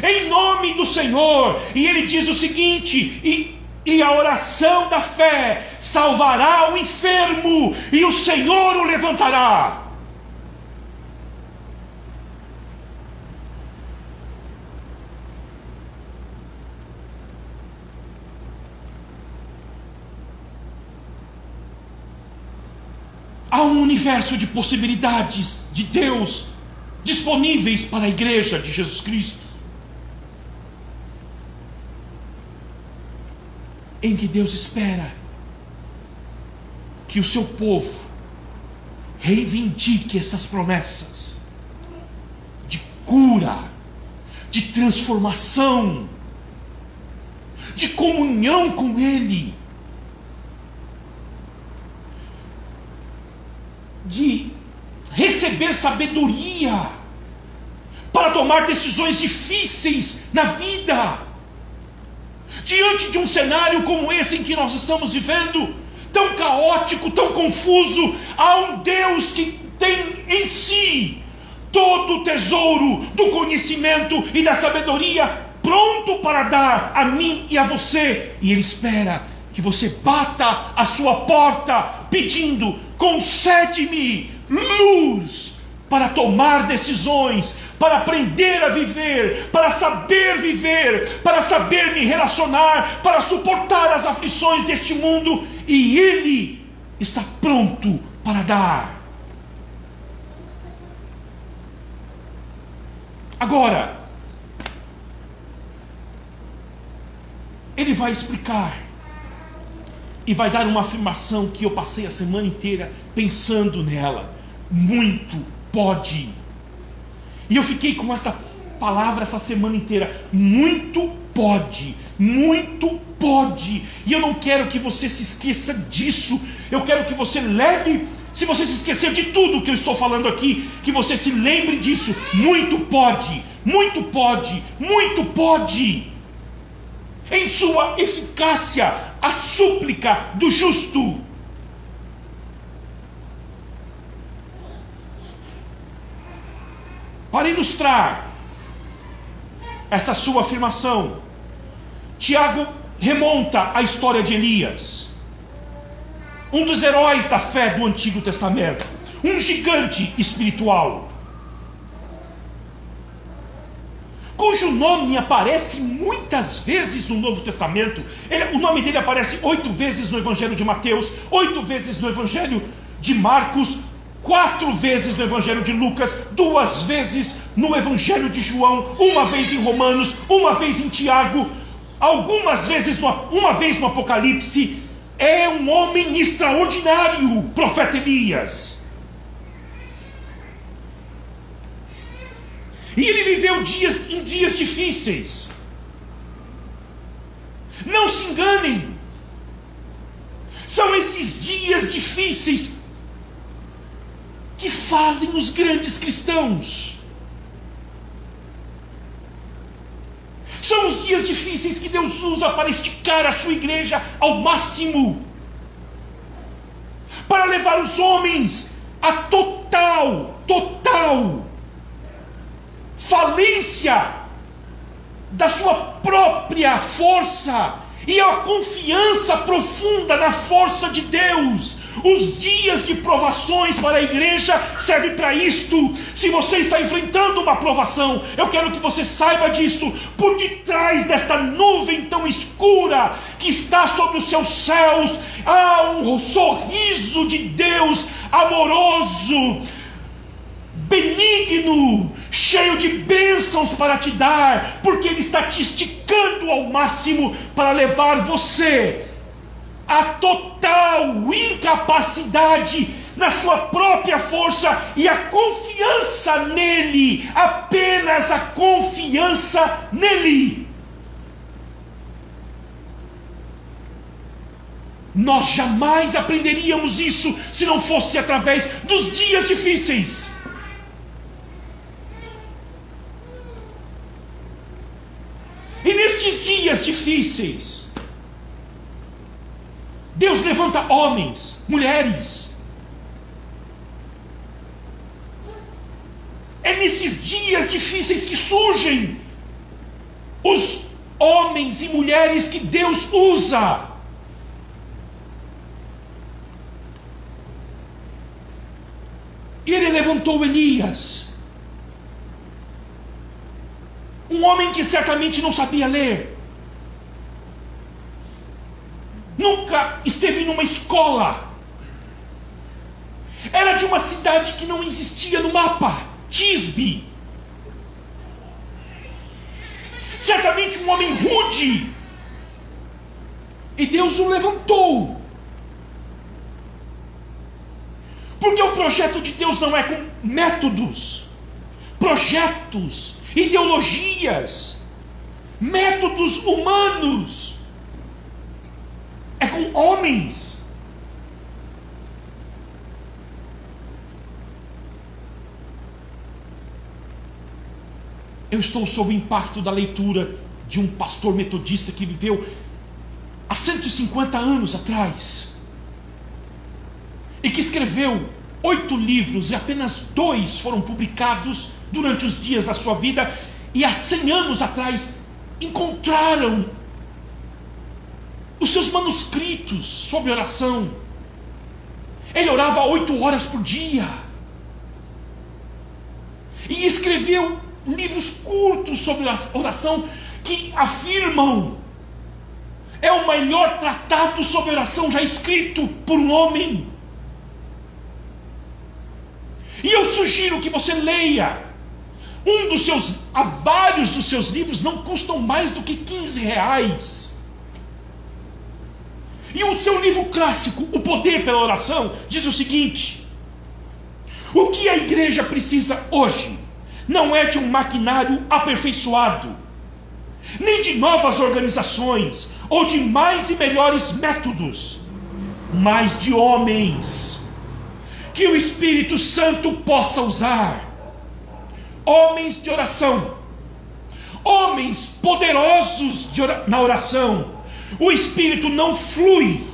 em nome do Senhor. E ele diz o seguinte: e a oração da fé salvará o enfermo, e o Senhor o levantará. Há um universo de possibilidades de Deus disponíveis para a igreja de Jesus Cristo, em que Deus espera que o seu povo reivindique essas promessas de cura, de transformação, de comunhão com Ele, de receber sabedoria para tomar decisões difíceis na vida. Diante de um cenário como esse em que nós estamos vivendo, tão caótico, tão confuso, há um Deus que tem em si todo o tesouro do conhecimento e da sabedoria pronto para dar a mim e a você, e Ele espera que você bata a sua porta pedindo: concede-me luz para tomar decisões, para aprender a viver, para saber me relacionar, para suportar as aflições deste mundo, e Ele está pronto para dar. Agora, Ele vai explicar e vai dar uma afirmação que eu passei a semana inteira pensando nela: muito pode. E eu fiquei com essa palavra essa semana inteira: muito pode, muito pode. E eu não quero que você se esqueça disso. Eu quero que você leve, se você se esquecer de tudo que eu estou falando aqui, que você se lembre disso: muito pode, muito pode, muito pode. Em sua eficácia, a súplica do justo. Para ilustrar essa sua afirmação, Tiago remonta à história de Elias, um dos heróis da fé do Antigo Testamento, um gigante espiritual, cujo nome aparece muitas vezes no Novo Testamento. O nome dele aparece 8 vezes no Evangelho de Mateus, 8 vezes no Evangelho de Marcos, 4 vezes no Evangelho de Lucas, 2 vezes no Evangelho de João, 1 vez em Romanos, 1 vez em Tiago, algumas vezes, uma vez no Apocalipse. É um homem extraordinário, o profeta Elias. E ele viveu em dias difíceis. Não se enganem. São esses dias difíceis que fazem os grandes cristãos. São os dias difíceis que Deus usa para esticar a sua igreja ao máximo, para levar os homens a total falência da sua própria força e a confiança profunda na força de Deus. Os dias de provações para a igreja servem para isto. Se você está enfrentando uma provação, eu quero que você saiba disto. Por detrás desta nuvem tão escura que está sobre os seus céus, há um sorriso de Deus amoroso, benigno, cheio de bênçãos para te dar, porque Ele está te esticando ao máximo para levar você a total incapacidade na sua própria força e a confiança nele, apenas a confiança nele. Nós jamais aprenderíamos isso se não fosse através dos dias difíceis. E nestes dias difíceis, Deus levanta homens, mulheres. É nesses dias difíceis que surgem os homens e mulheres que Deus usa. E Ele levantou Elias, um homem que certamente não sabia ler, nunca esteve numa escola, era de uma cidade que não existia no mapa, Tisbe. Certamente um homem rude. E Deus o levantou. Porque o projeto de Deus não é com métodos, projetos, ideologias, métodos humanos. É com homens. Eu estou sob o impacto da leitura de um pastor metodista que viveu há 150 anos atrás e que escreveu 8 livros e apenas 2 foram publicados durante os dias da sua vida, e há 100 anos atrás encontraram os seus manuscritos sobre oração. Ele orava 8 horas por dia e escreveu livros curtos sobre oração que afirmam é o melhor tratado sobre oração já escrito por um homem. E eu sugiro que você leia vários dos seus livros, não custam mais do que R$15. E o seu livro clássico, O Poder pela Oração, diz o seguinte: o que a igreja precisa hoje não é de um maquinário aperfeiçoado, nem de novas organizações, ou de mais e melhores métodos, mas de homens que o Espírito Santo possa usar. Homens de oração, homens poderosos na oração. O Espírito não flui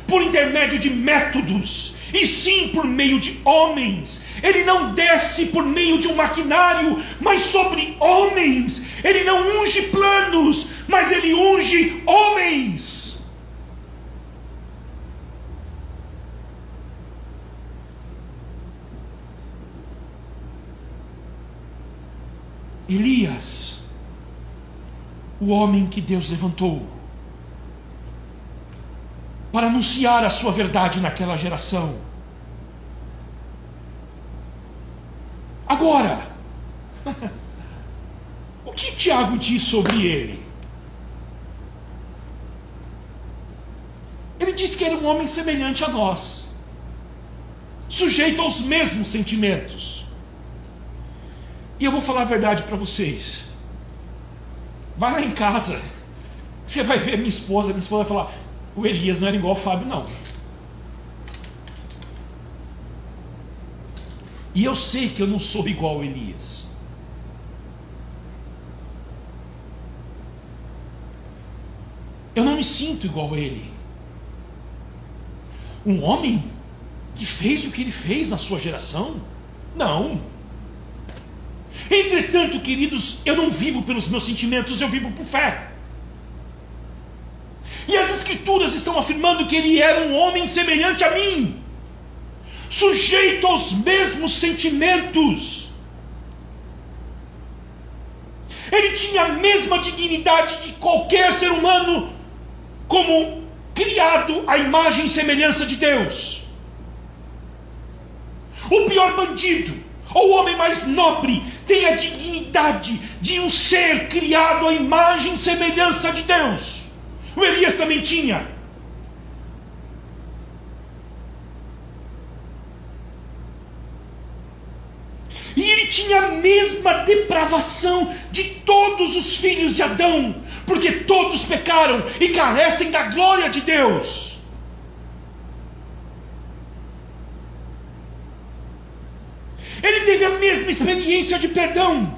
por intermédio de métodos, e sim por meio de homens. Ele não desce por meio de um maquinário, mas sobre homens. Ele não unge planos, mas ele unge homens. Elias, o homem que Deus levantou para anunciar a sua verdade naquela geração. Agora, o que Tiago diz sobre ele? Ele diz que era um homem semelhante a nós, sujeito aos mesmos sentimentos. E eu vou falar a verdade para vocês. Vai lá em casa, você vai ver minha esposa vai falar: o Elias não era igual ao Fábio, não. E eu sei que eu não sou igual a Elias. Eu não me sinto igual a ele. Um homem que fez o que ele fez na sua geração? Não. Entretanto, queridos, eu não vivo pelos meus sentimentos, eu vivo por fé. E as Escrituras estão afirmando que ele era um homem semelhante a mim, sujeito aos mesmos sentimentos. Ele tinha a mesma dignidade de qualquer ser humano, como criado à imagem e semelhança de Deus. O pior bandido, ou o homem mais nobre, tem a dignidade de um ser criado à imagem e semelhança de Deus. O Elias também tinha. E ele tinha a mesma depravação de todos os filhos de Adão, porque todos pecaram e carecem da glória de Deus. Ele teve a mesma experiência de perdão.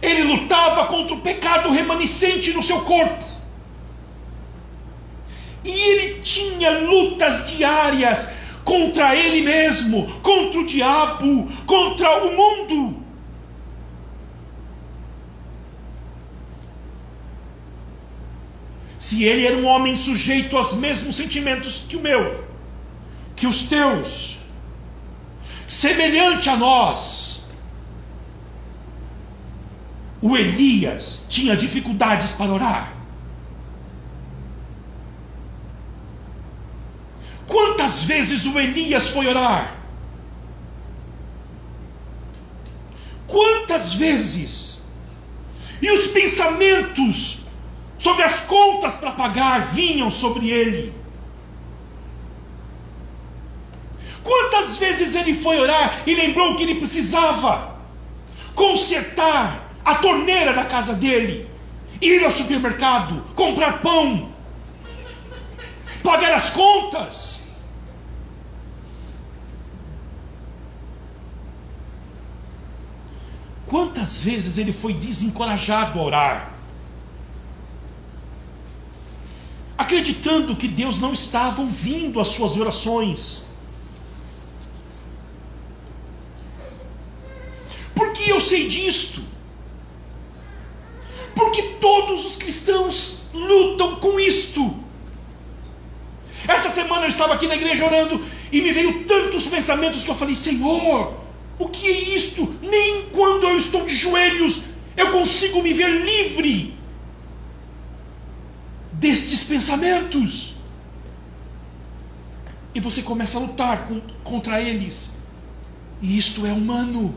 Ele lutava contra o pecado remanescente no seu corpo. E ele tinha lutas diárias contra ele mesmo, contra o diabo, contra o mundo. Se ele era um homem sujeito aos mesmos sentimentos que o meu, que os teus, semelhante a nós, o Elias tinha dificuldades para orar. Quantas vezes o Elias foi orar? Quantas vezes? E os pensamentos sobre as contas para pagar vinham sobre ele. Quantas vezes ele foi orar e lembrou que ele precisava consertar a torneira da casa dele, ir ao supermercado, comprar pão, pagar as contas. Quantas vezes ele foi desencorajado a orar, acreditando que Deus não estava ouvindo as suas orações. Por que eu sei disto? Porque todos os cristãos lutam com isto. Essa semana eu estava aqui na igreja orando e me veio tantos pensamentos que eu falei: Senhor, o que é isto? Nem quando eu estou de joelhos eu consigo me ver livre destes pensamentos. E você começa a lutar contra eles. E isto é humano.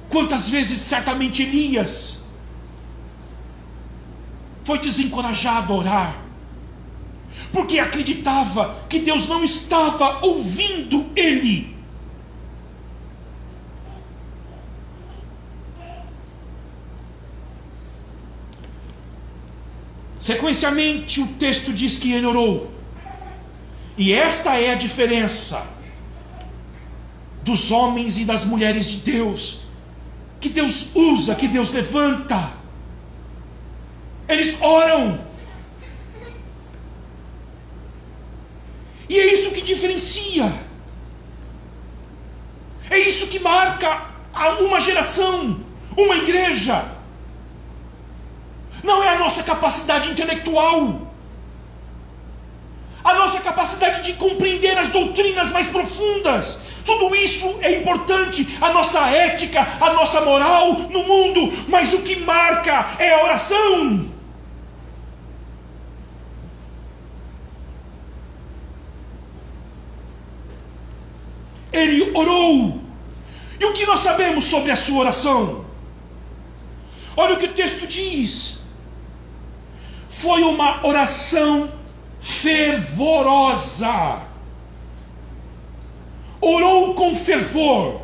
Quantas vezes certamente Elias foi desencorajado a orar, porque acreditava que Deus não estava ouvindo ele. Sequencialmente o texto diz que ele orou. E esta é a diferença dos homens e das mulheres de Deus, que Deus usa, que Deus levanta. Eles oram. E é isso que diferencia. É isso que marca uma geração, uma igreja. Não é a nossa capacidade intelectual, a nossa capacidade de compreender as doutrinas mais profundas. Tudo isso é importante, a nossa ética, a nossa moral no mundo, mas o que marca é a oração. Ele orou. E o que nós sabemos sobre a sua oração? Olha o que o texto diz. Foi uma oração fervorosa. Orou com fervor.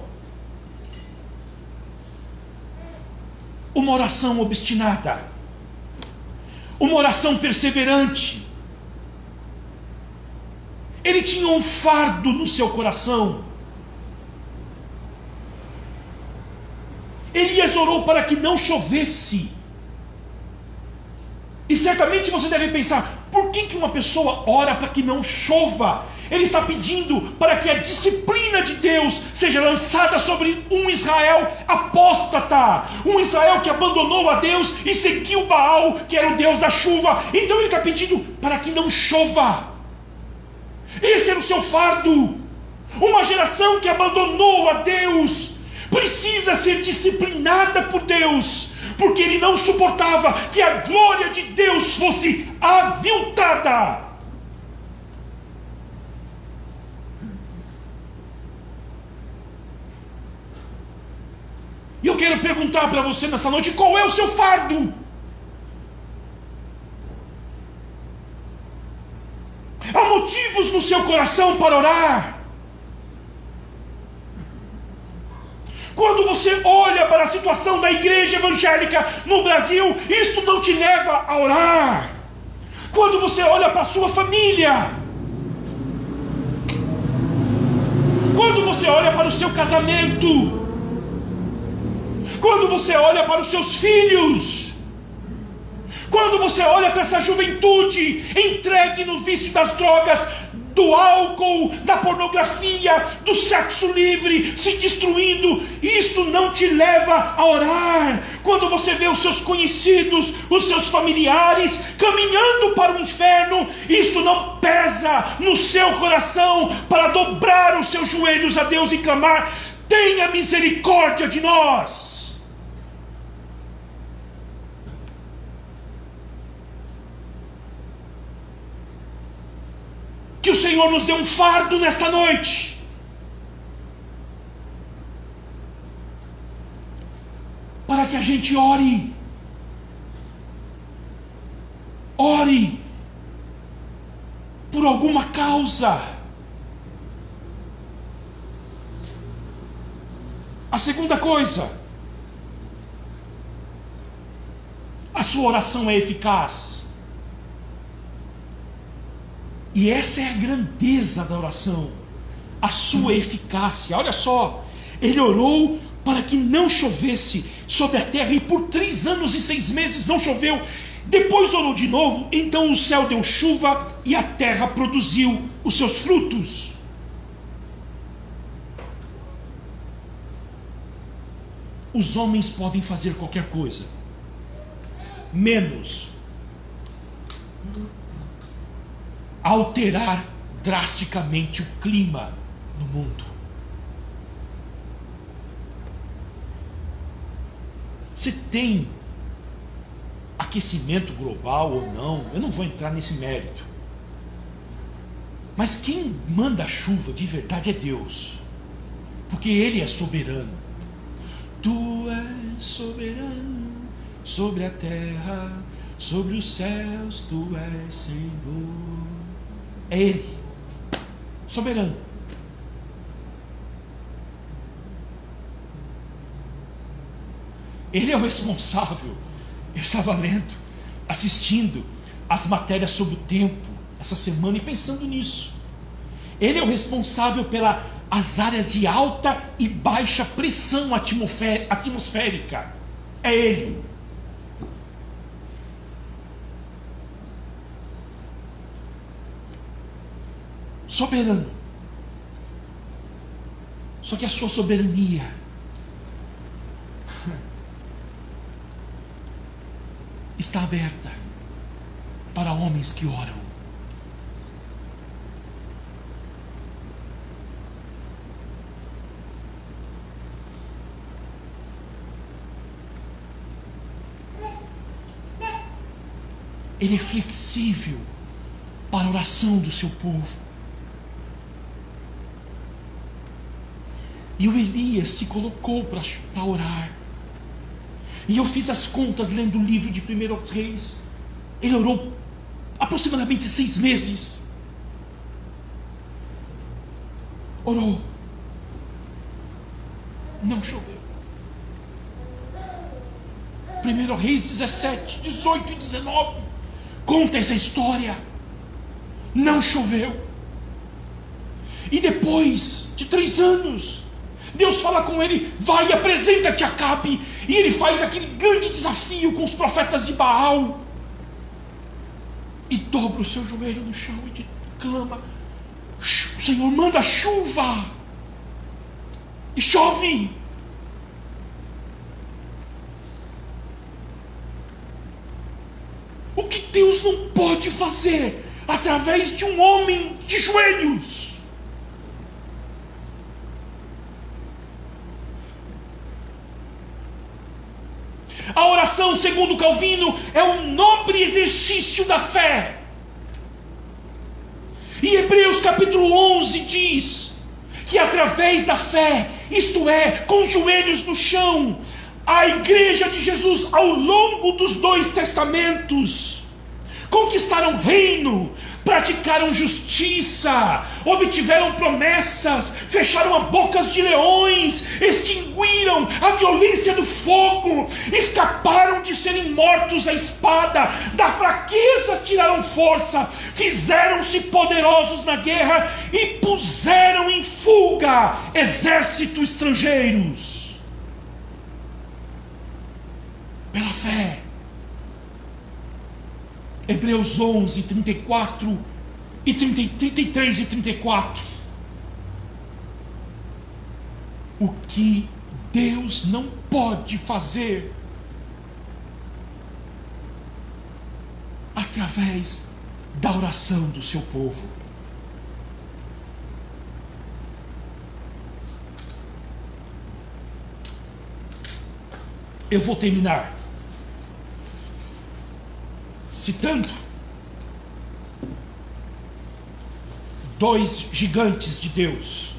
Uma oração obstinada. Uma oração perseverante. Ele tinha um fardo no seu coração. Elias orou para que não chovesse. E certamente você deve pensar, por que uma pessoa ora para que não chova? Ele está pedindo para que a disciplina de Deus seja lançada sobre um Israel apóstata, um Israel que abandonou a Deus e seguiu Baal, que era o Deus da chuva. Então ele está pedindo para que não chova. Esse era o seu fardo. Uma geração que abandonou a Deus precisa ser disciplinada por Deus, porque ele não suportava que a glória de Deus fosse aviltada. E eu quero perguntar para você nessa noite, qual é o seu fardo? Há motivos no seu coração para orar? Quando você olha para a situação da igreja evangélica no Brasil, isto não te leva a orar. Quando você olha para a sua família, quando você olha para o seu casamento, quando você olha para os seus filhos, quando você olha para essa juventude entregue no vício das drogas, do álcool, da pornografia, do sexo livre, se destruindo, isto não te leva a orar. Quando você vê os seus conhecidos, os seus familiares caminhando para o inferno, isto não pesa no seu coração para dobrar os seus joelhos a Deus e clamar: tenha misericórdia de nós. Que o Senhor nos dê um fardo nesta noite, para que a gente ore por alguma causa. A segunda coisa, a sua oração é eficaz. E essa é a grandeza da oração, a sua eficácia. Olha só, ele orou para que não chovesse sobre a terra, e por 3 anos e 6 meses não choveu. Depois orou de novo, então o céu deu chuva e a terra produziu os seus frutos. Os homens podem fazer qualquer coisa, menos alterar drasticamente o clima no mundo. Se tem aquecimento global ou não, eu não vou entrar nesse mérito. Mas quem manda a chuva de verdade é Deus, porque Ele é soberano. Tu és soberano sobre a terra, sobre os céus, Tu és Senhor. É Ele, soberano. Ele é o responsável. Eu estava lendo, assistindo as matérias sobre o tempo essa semana e pensando nisso. Ele é o responsável pelas áreas de alta e baixa pressão atmosférica. É Ele. Soberano. Só que a sua soberania está aberta para homens que oram. Ele é flexível para a oração do seu povo. E o Elias se colocou para orar. E eu fiz as contas lendo o livro de 1 Reis. Ele orou aproximadamente 6 meses. Orou. Não choveu. 1 Reis 17, 18 e 19. Conta essa história. Não choveu. E depois de 3 anos, Deus fala com ele: vai, apresenta-te a Acabe. E ele faz aquele grande desafio com os profetas de Baal. E dobra o seu joelho no chão e clama: Senhor, manda chuva. E chove. O que Deus não pode fazer através de um homem de joelhos? A oração, segundo Calvino, é um nobre exercício da fé. E Hebreus capítulo 11 diz que através da fé, isto é, com os joelhos no chão, a igreja de Jesus, ao longo dos 2 testamentos, conquistaram reino, praticaram justiça, obtiveram promessas, fecharam as bocas de leões, extinguiram a violência do fogo, escaparam de serem mortos à espada, da fraqueza tiraram força, fizeram-se poderosos na guerra e puseram em fuga exércitos estrangeiros. Pela fé. Hebreus 11, 34 e 33 e 34. O que Deus não pode fazer através da oração do seu povo. Eu vou terminar citando 2 gigantes de Deus.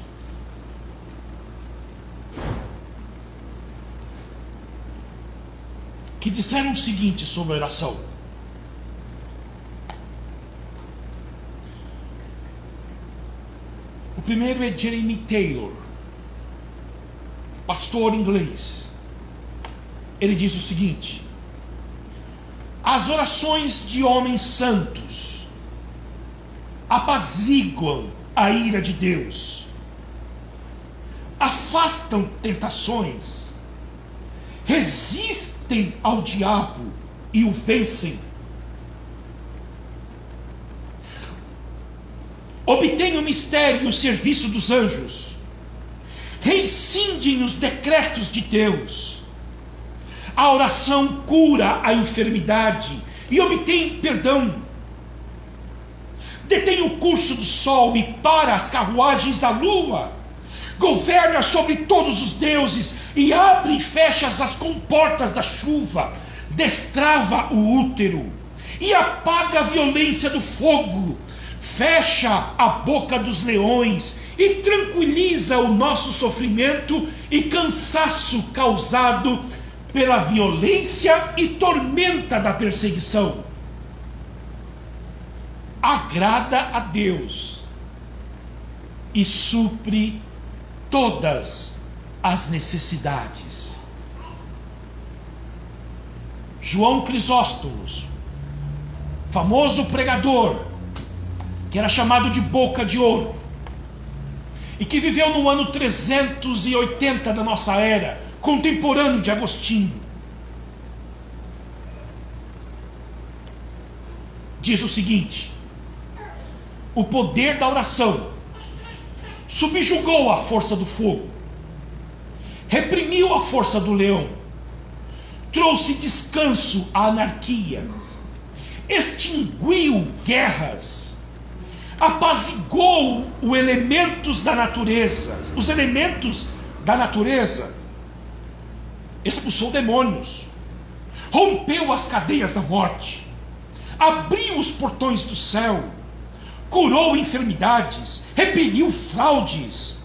Que disseram o seguinte sobre a oração: o primeiro é Jeremy Taylor, pastor inglês. Ele diz o seguinte: as orações de homens santos apaziguam a ira de Deus, afastam tentações, resistem ao diabo e o vencem. Obtêm o mistério e o serviço dos anjos, rescindem os decretos de Deus. A oração cura a enfermidade e obtém perdão. Detém o curso do sol e para as carruagens da lua. Governa sobre todos os deuses e abre e fecha as comportas da chuva. Destrava o útero e apaga a violência do fogo. Fecha a boca dos leões e tranquiliza o nosso sofrimento e cansaço causado pela violência e tormenta da perseguição. Agrada a Deus e supre todas as necessidades. João Crisóstomo, famoso pregador, que era chamado de Boca de Ouro, e que viveu no ano 380 da nossa era, contemporâneo de Agostinho, diz o seguinte: o poder da oração subjugou a força do fogo, reprimiu a força do leão, trouxe descanso à anarquia, extinguiu guerras, apaziguou os elementos da natureza, expulsou demônios, rompeu as cadeias da morte, abriu os portões do céu, curou enfermidades, repeliu fraudes,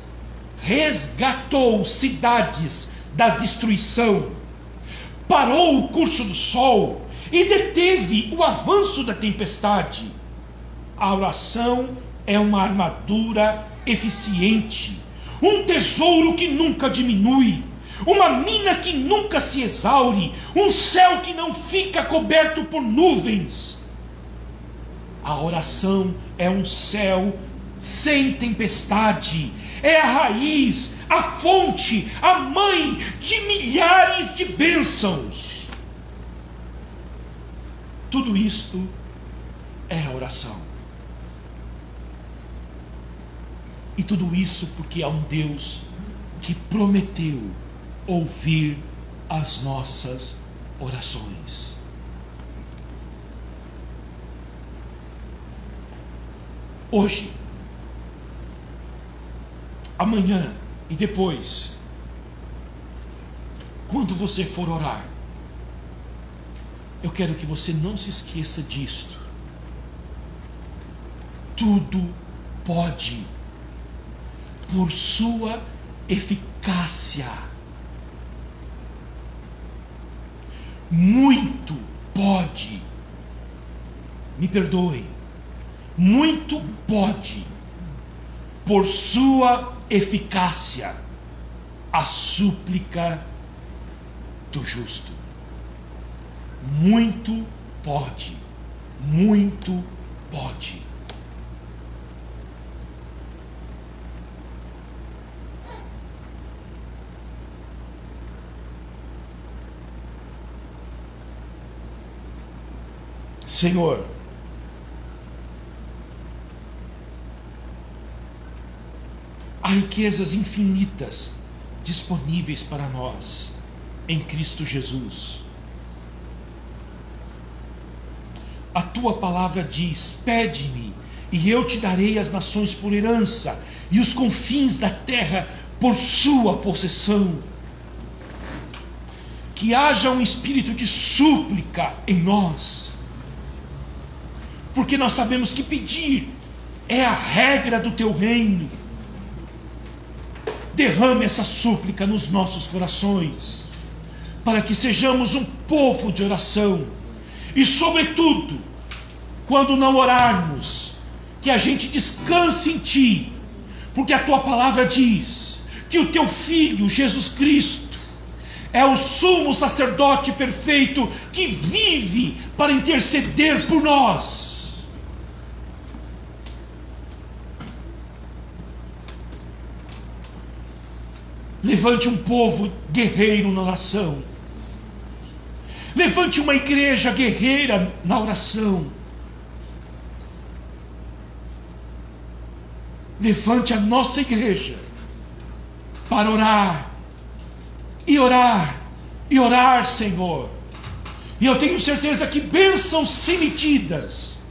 resgatou cidades da destruição, parou o curso do sol e deteve o avanço da tempestade. A oração é uma armadura eficiente, um tesouro que nunca diminui, uma mina que nunca se exaure, um céu que não fica coberto por nuvens. A oração é um céu sem tempestade, é a raiz, a fonte, a mãe de milhares de bênçãos. Tudo isto é a oração. E tudo isso porque há um Deus que prometeu ouvir as nossas orações. Hoje, amanhã e depois, quando você for orar, eu quero que você não se esqueça disto. Tudo pode, por sua eficácia. Muito pode, me perdoem, muito pode, por sua eficácia, a súplica do justo. Muito pode, muito pode. Senhor, há riquezas infinitas disponíveis para nós em Cristo Jesus. A tua palavra diz: pede-me e eu te darei as nações por herança e os confins da terra por sua possessão. Que haja um espírito de súplica em nós, porque nós sabemos que pedir é a regra do teu reino. Derrame essa súplica nos nossos corações, para que sejamos um povo de oração. E sobretudo, quando não orarmos, que a gente descanse em Ti, porque a Tua palavra diz que o Teu Filho, Jesus Cristo, é o sumo sacerdote perfeito que vive para interceder por nós. Levante um povo guerreiro na oração. Levante uma igreja guerreira na oração. Levante a nossa igreja para orar, e orar, e orar, Senhor. E eu tenho certeza que bênçãos sem medidas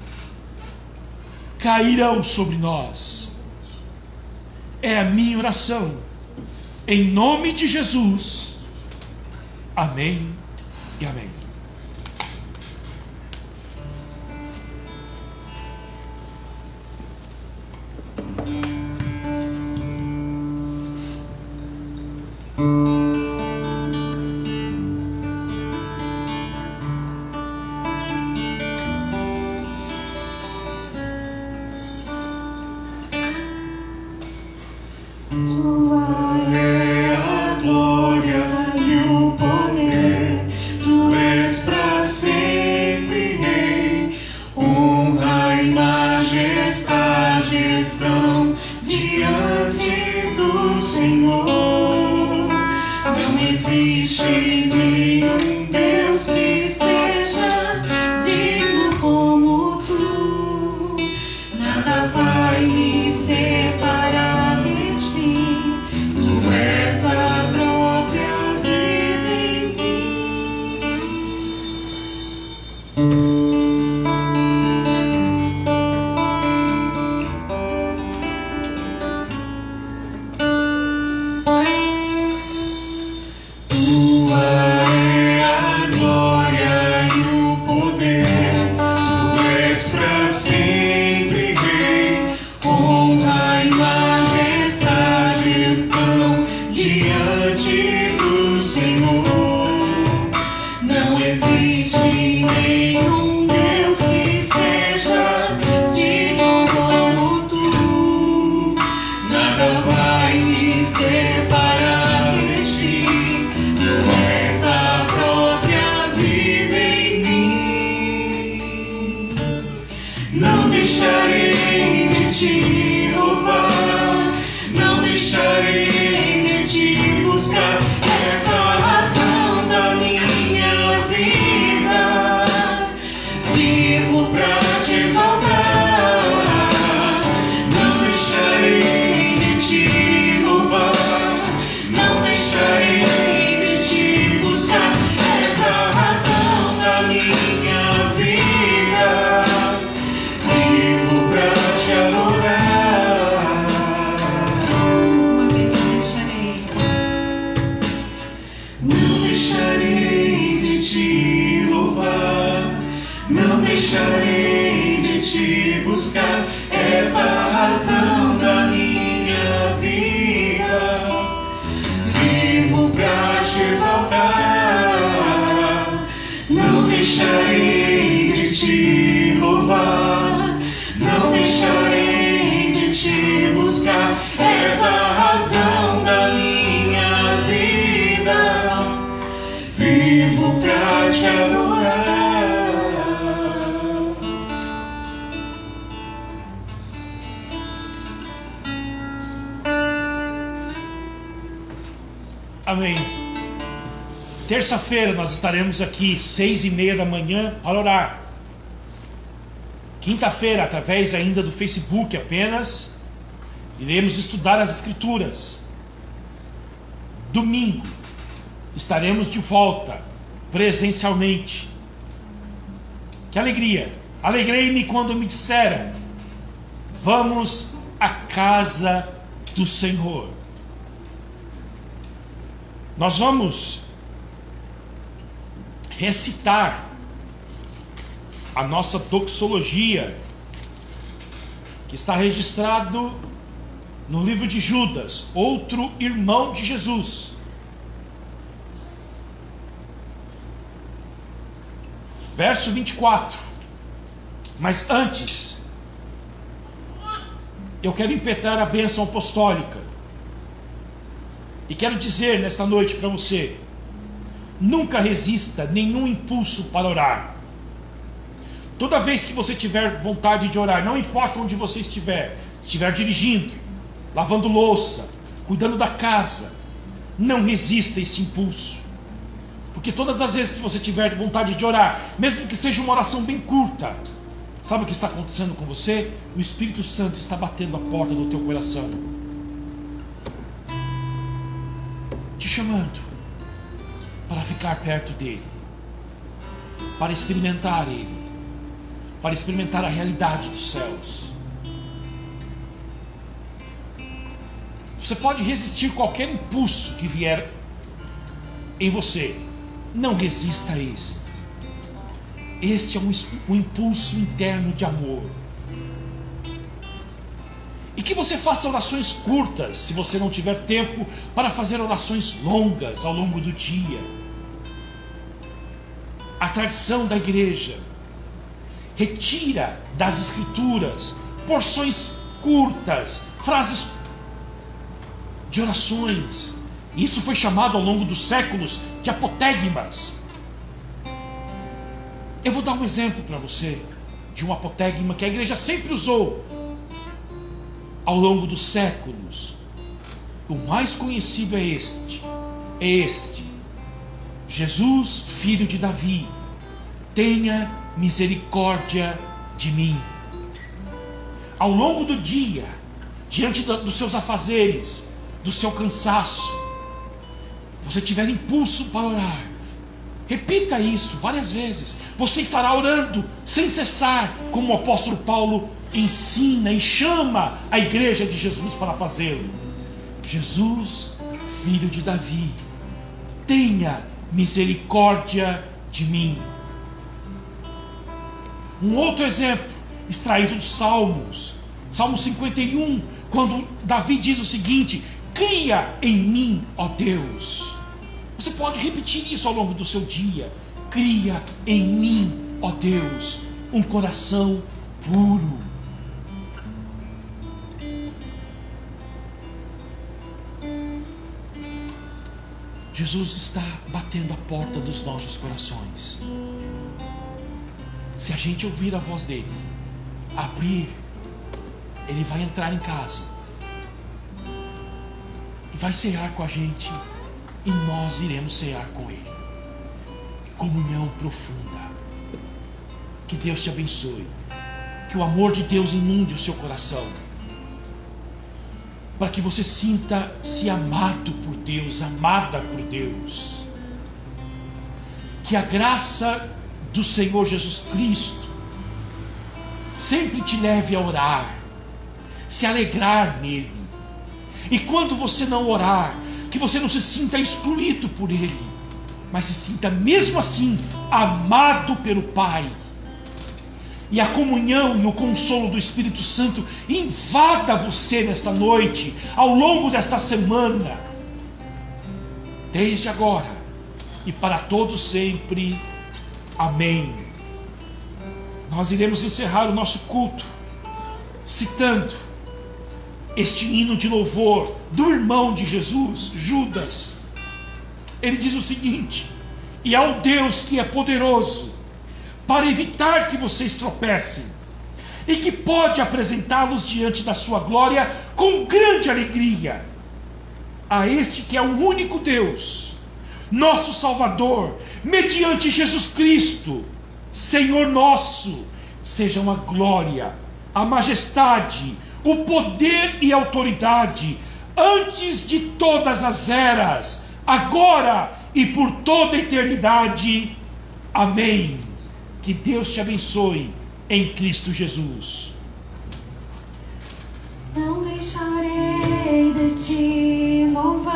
cairão sobre nós. É a minha oração, em nome de Jesus. Amém e amém. Tua deixarei de te louvar, não deixarei de te buscar. És a razão da minha vida, vivo pra te adorar. Amém. Terça-feira nós estaremos aqui 6:30 da manhã para orar. Quinta-feira, através ainda do Facebook apenas, iremos estudar as Escrituras. Domingo estaremos de volta presencialmente. Que alegria! Alegrei-me quando me disseram: vamos à casa do Senhor. Nós vamos recitar a nossa doxologia, que está registrado no livro de Judas, outro irmão de Jesus. Verso 24. Mas antes, eu quero impetrar a bênção apostólica. E quero dizer nesta noite para você: nunca resista nenhum impulso para orar. Toda vez que você tiver vontade de orar, não importa onde você estiver, se estiver dirigindo, lavando louça, cuidando da casa, não resista a esse impulso. Porque todas as vezes que você tiver vontade de orar, mesmo que seja uma oração bem curta, sabe o que está acontecendo com você? O Espírito Santo está batendo a porta do teu coração, te chamando para ficar perto dele, para experimentar ele, para experimentar a realidade dos céus. Você pode resistir qualquer impulso que vier em você. Não resista a este. Este é um impulso interno de amor. E que você faça orações curtas, se você não tiver tempo para fazer orações longas ao longo do dia. A tradição da igreja retira das Escrituras porções curtas, frases de orações. Isso foi chamado ao longo dos séculos de apotegmas. Eu vou dar um exemplo para você de um apotegma que a igreja sempre usou ao longo dos séculos. O mais conhecido é este: Jesus, filho de Davi, tenha misericórdia de mim. Ao longo do dia, diante dos seus afazeres, do seu cansaço, você tiver impulso para orar, repita isso várias vezes. Você estará orando sem cessar, como o apóstolo Paulo ensina e chama a igreja de Jesus para fazê-lo. Jesus, filho de Davi, tenha misericórdia de mim. Um outro exemplo, extraído dos Salmos, Salmo 51, quando Davi diz o seguinte: cria em mim, ó Deus. Você pode repetir isso ao longo do seu dia: cria em mim, ó Deus, um coração puro. Jesus está batendo a porta dos nossos corações. Se a gente ouvir a voz dele, abrir, ele vai entrar em casa e vai cear com a gente, e nós iremos cear com ele. Comunhão profunda. Que Deus te abençoe. Que o amor de Deus inunde o seu coração, para que você sinta-se amado por Deus, amada por Deus. Que a graça do Senhor Jesus Cristo sempre te leve a orar, se alegrar nele. E quando você não orar, que você não se sinta excluído por ele, mas se sinta mesmo assim amado pelo Pai. E a comunhão e o consolo do Espírito Santo invada você nesta noite, ao longo desta semana, desde agora e para todo sempre. Amém. Nós iremos encerrar o nosso culto citando este hino de louvor do irmão de Jesus, Judas. Ele diz o seguinte: e ao Deus que é poderoso para evitar que vocês tropecem, e que pode apresentá-los diante da sua glória com grande alegria, a este que é o único Deus, nosso Salvador, mediante Jesus Cristo, Senhor nosso, sejam a glória, a majestade, o poder e a autoridade, antes de todas as eras, agora e por toda a eternidade. Amém. Que Deus te abençoe em Cristo Jesus. Não deixarei de te louvar.